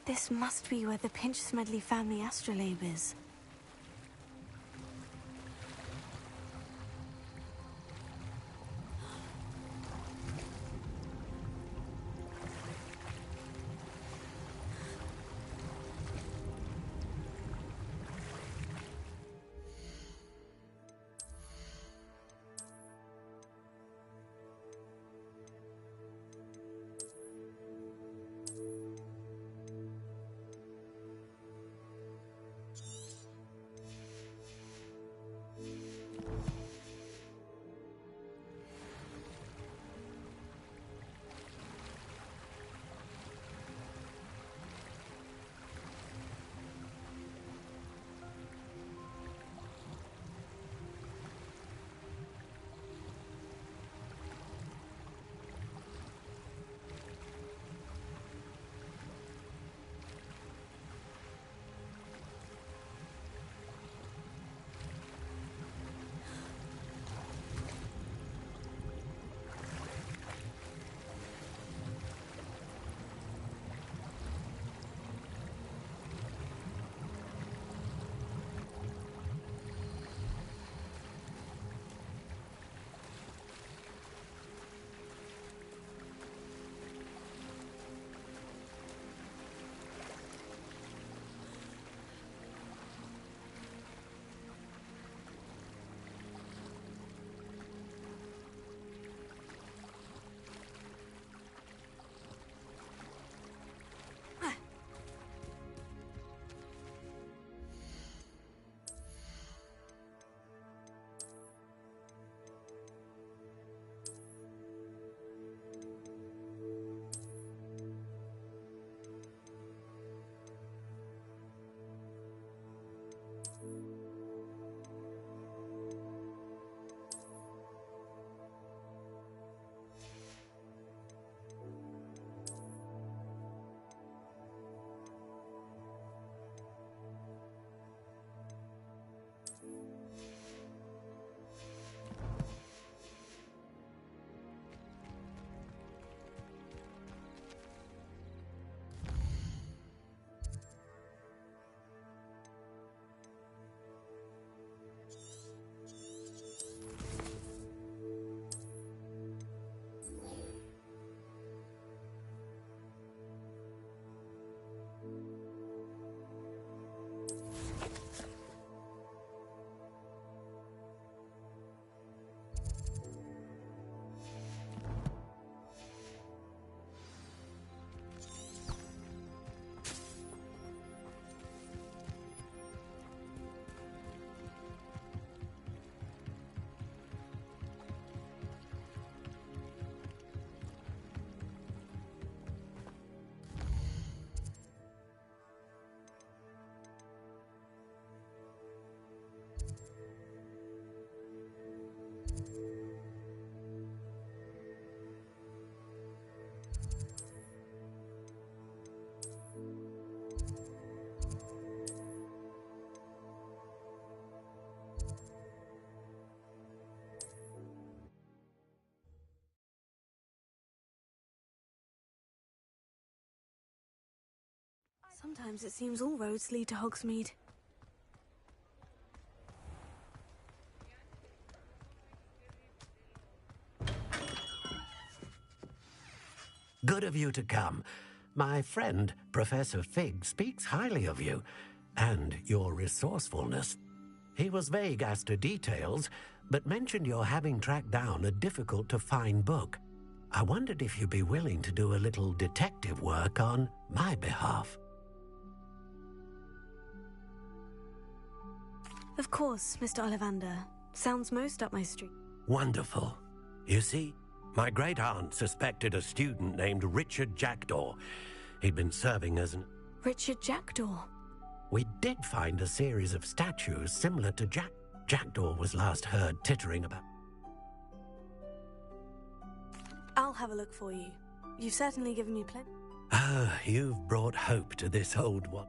This must be where the Pinch-Smedley family astrolabe is. Sometimes it seems all roads lead to Hogsmeade. Good of you to come. My friend, Professor Fig, speaks highly of you and your resourcefulness. He was vague as to details, but mentioned your having tracked down a difficult-to-find book. I wondered if you'd be willing to do a little detective work on my behalf. Of course, Mr. Ollivander. Sounds most up my street. Wonderful. You see, my great-aunt suspected a student named Richard Jackdaw. He'd been serving as an... Richard Jackdaw? We did find a series of statues similar to Jackdaw was last heard tittering about. I'll have a look for you. You've certainly given me plenty. Ah, you've brought hope to this old one.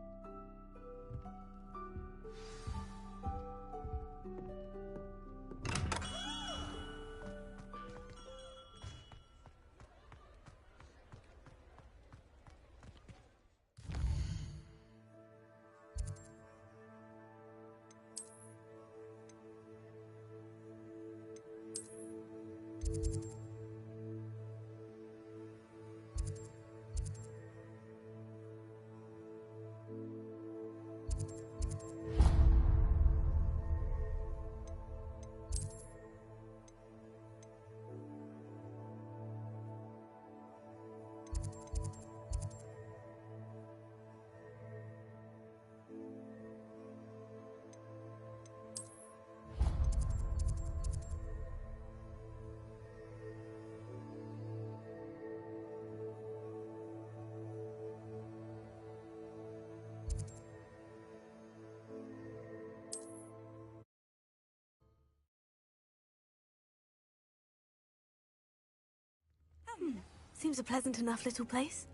Seems a pleasant enough little place.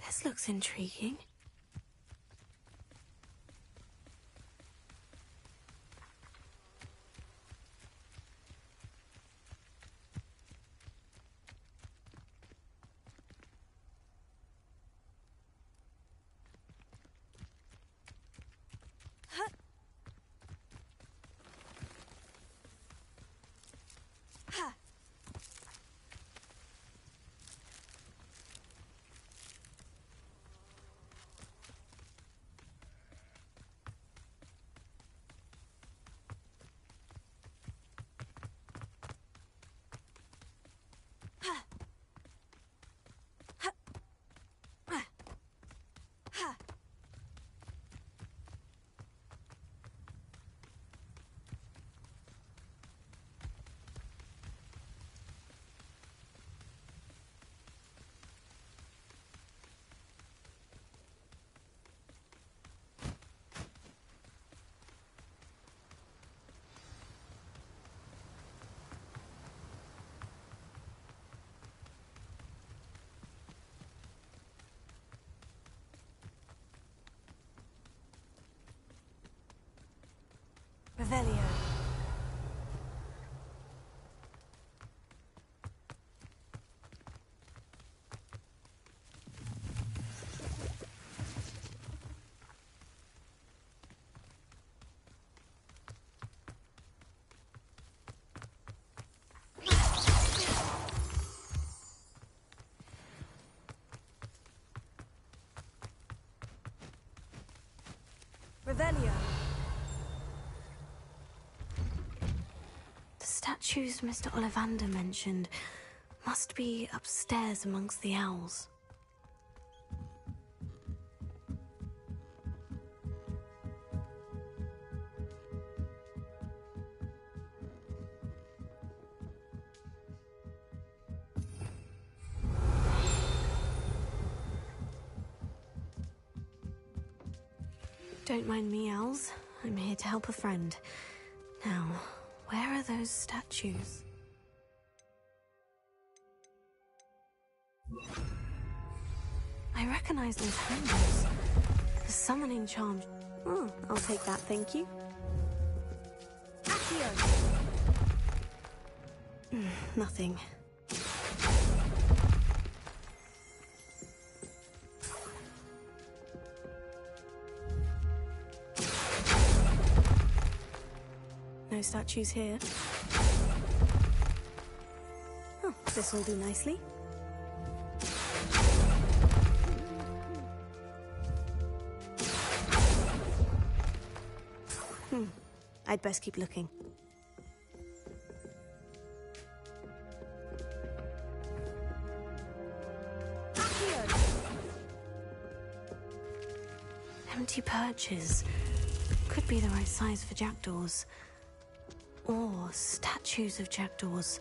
This looks intriguing. Revelio. Revelio. The statues Mr. Ollivander mentioned must be upstairs amongst the owls. Don't mind me, owls. I'm here to help a friend. Now, where are those statues? I recognize those handles. The summoning charm. Oh, I'll take that, thank you. Nothing. No statues here. Oh, this will do nicely. I'd best keep looking. Empty perches. Could be the right size for jackdaws. Or statues of jackdaws.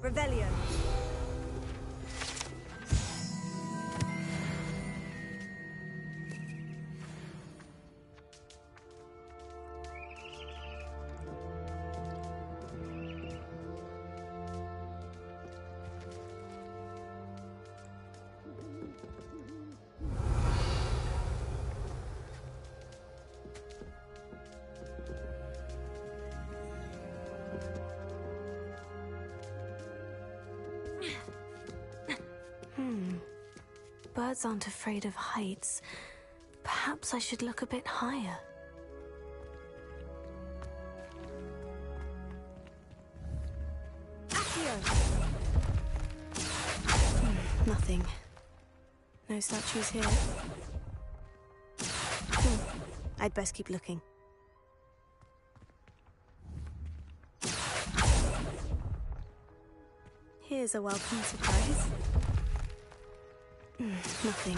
Revelio. Birds aren't afraid of heights. Perhaps I should look a bit higher. Nothing. No statues here. I'd best keep looking. Here's a welcome surprise. Nothing.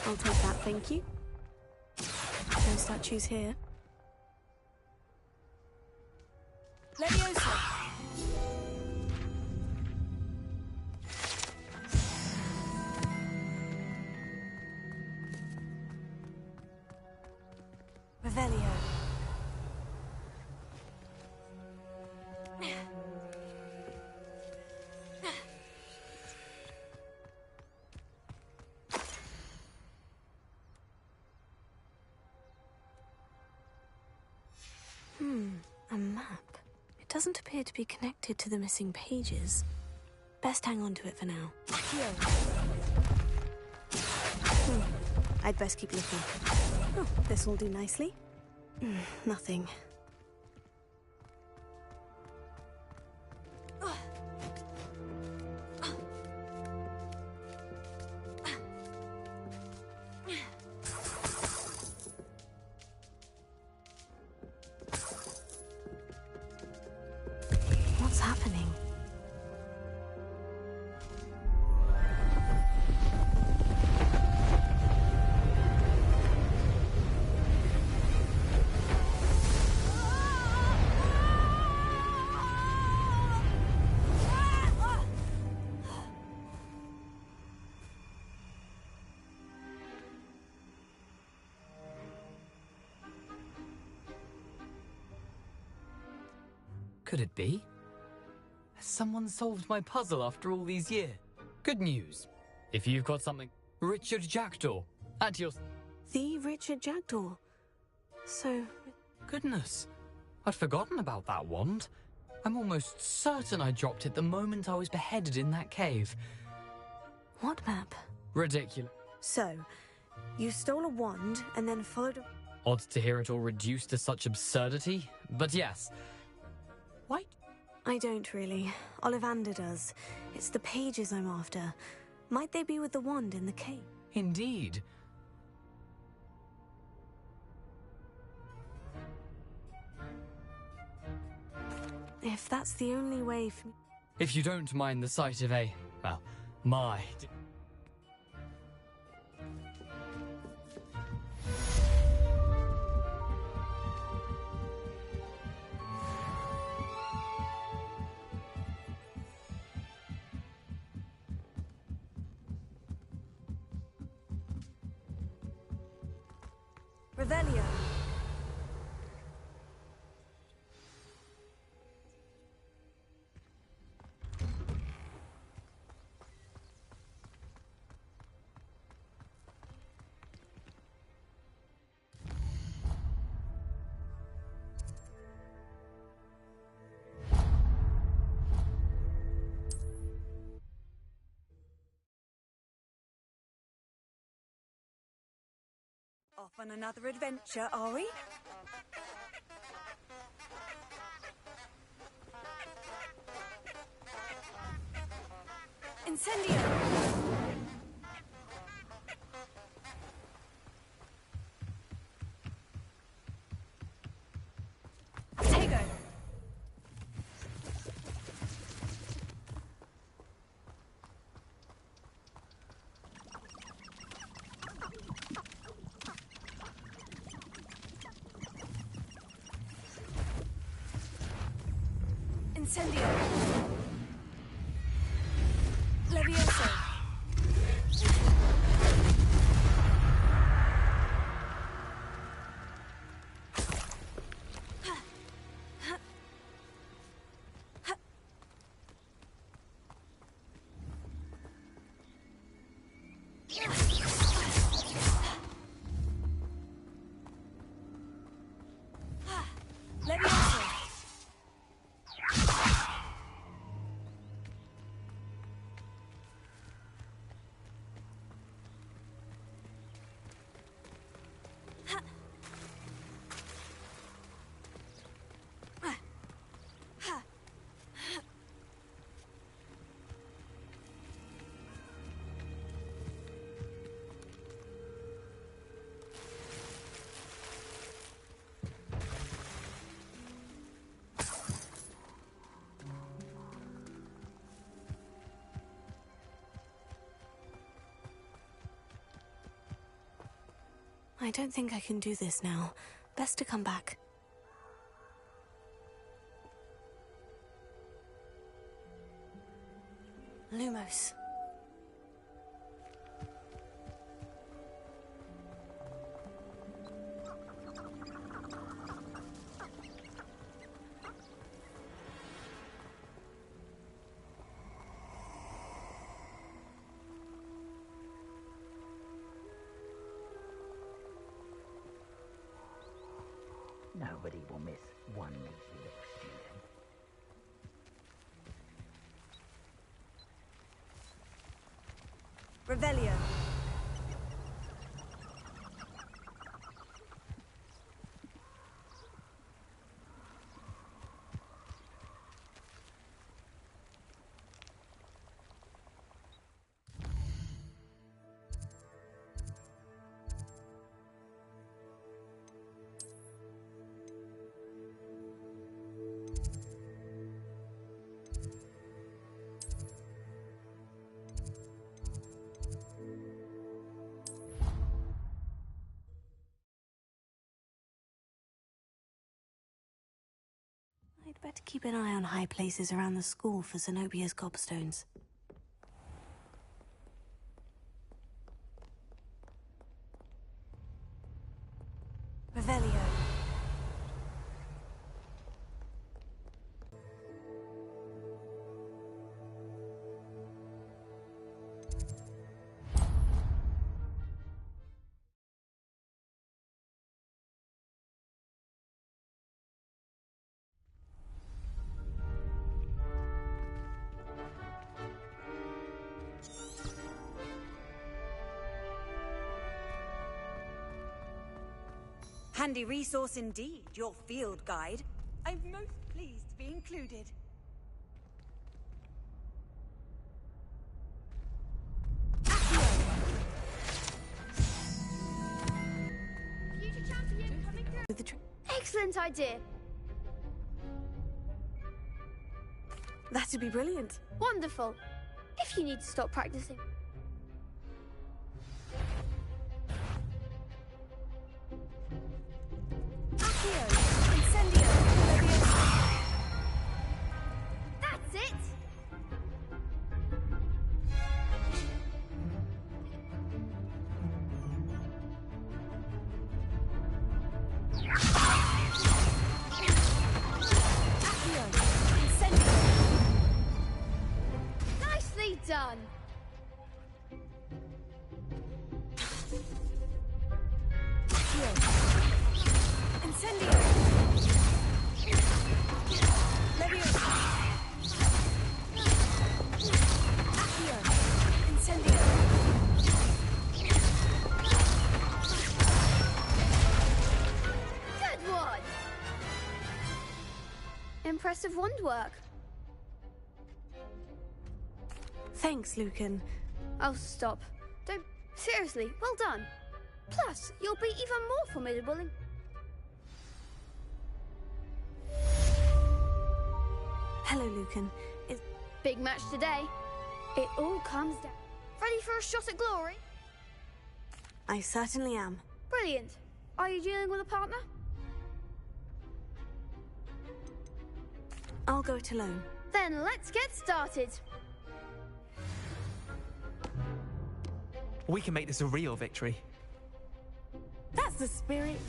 I'll take that, thank you. No statues here. Leviosa. Revelio. A map. It doesn't appear to be connected to the missing pages. Best hang on to it for now. I'd best keep looking. Oh, this will do nicely. Nothing. What's happening? could it be? Has someone solved my puzzle after all these years? Good news. If you've got something... Richard Jackdaw. At your... The Richard Jackdaw. So... Goodness. I'd forgotten about that wand. I'm almost certain I dropped it the moment I was beheaded in that cave. What map? Ridiculous. So, you stole a wand and then followed a... Odd to hear it all reduced to such absurdity, but yes. Why? I don't really. Ollivander does. It's the pages I'm after. Might they be with the wand in the cave? Indeed. If that's the only way for me... If you don't mind the sight of a... well, my... Revelio. Off on another adventure, are we? Incendio! Tego! Incendio! Levioso! Levioso! I don't think I can do this now. Best to come back. Lumos. Nobody will miss one easy little student. Revelio. I'd better keep an eye on high places around the school for Zenobia's gobstones. Revelio. Handy resource indeed, your field guide. I'm most pleased to be included. Future champion coming through. Excellent idea. That'd be brilliant. Wonderful. If you need to stop practicing. That's it! Nicely done! Incendio! Good one! Impressive wand work. Thanks, Lucan. Oh, stop. Don't... Seriously, well done. Plus, you'll be even more formidable in... Hello, Lucan. It's... Big match today. It all comes down. Ready for a shot at glory? I certainly am. Brilliant. Are you dealing with a partner? I'll go it alone. Then let's get started. We can make this a real victory. That's the spirit.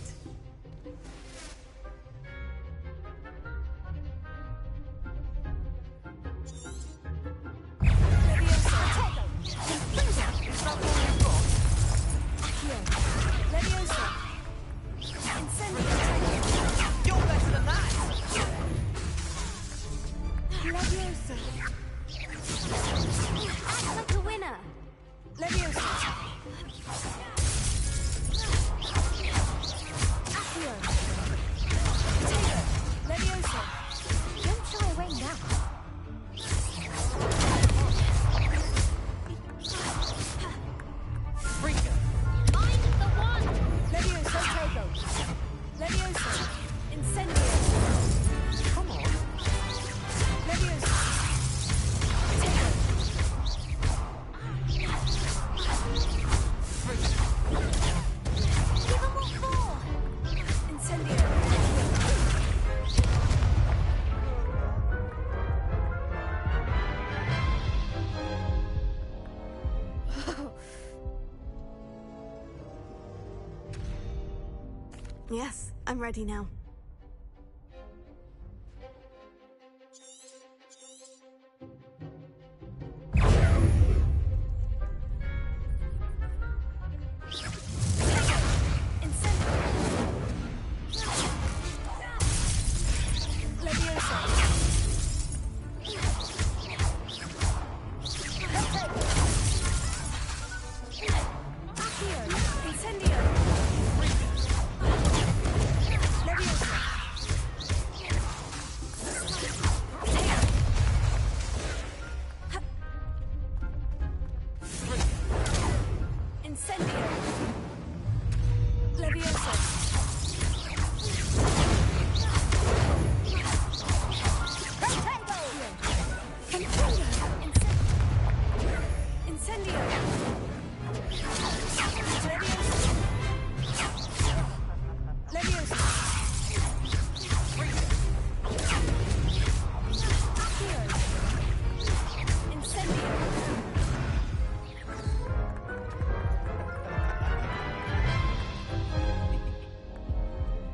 You're better than that! Leviosa. Act like a winner. Leviosa. Accio. Leviosa. Don't shy away now. Freaker! Mind the one! Leviosa. Tego. Leviosa. Incendio. Come on! Leviosa. Give him what for! Incendio. Yes, I'm ready now.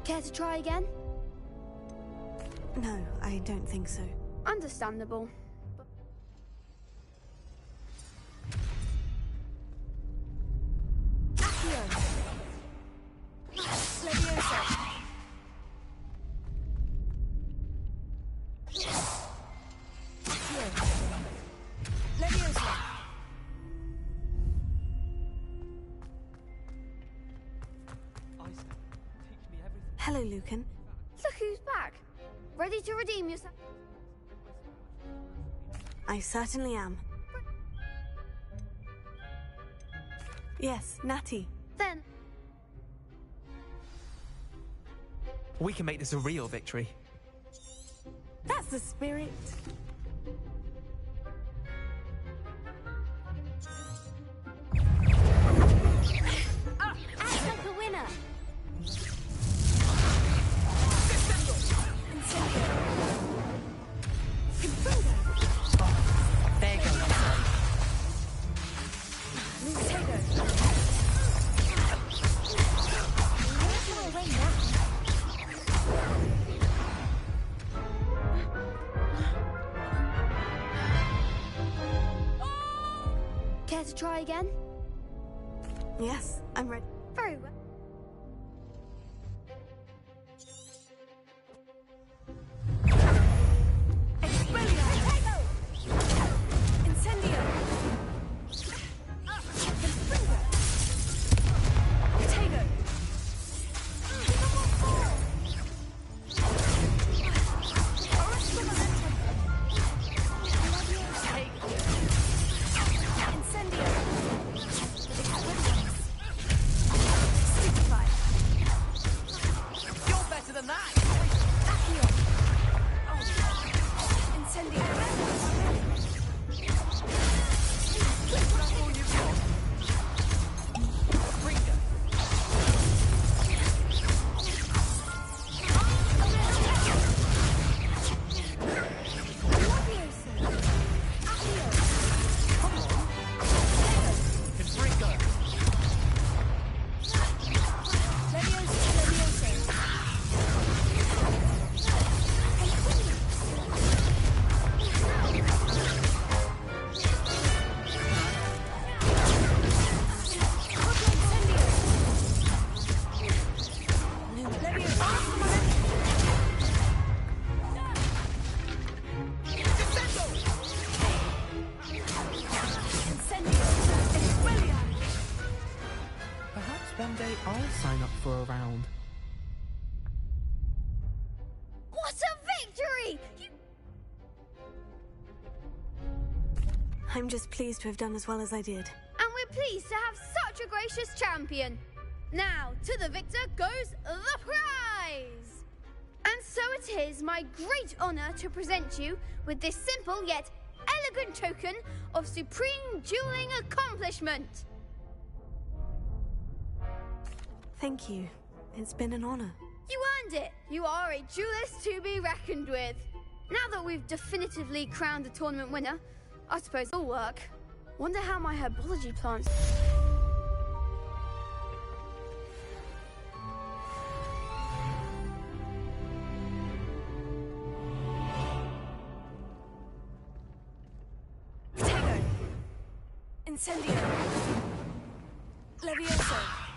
Care to try again? No, I don't think so. Understandable. Hello, Lucan. Look who's back. Ready to redeem yourself? I certainly am. Yes, Natty. Then... We can make this a real victory. That's the spirit. Act like a winner. There goes Care to try again? Yes, I'm ready. Very well. One day I'll sign up for a round. What a victory! I'm just pleased to have done as well as I did. And we're pleased to have such a gracious champion. Now, to the victor goes the prize! And so it is my great honour to present you with this simple yet elegant token of supreme dueling accomplishment. Thank you. It's been an honor. You earned it. You are a duelist to be reckoned with. Now that we've definitively crowned the tournament winner, I suppose it'll work. Wonder how my herbology plants... Potato. Incendio. Levioso.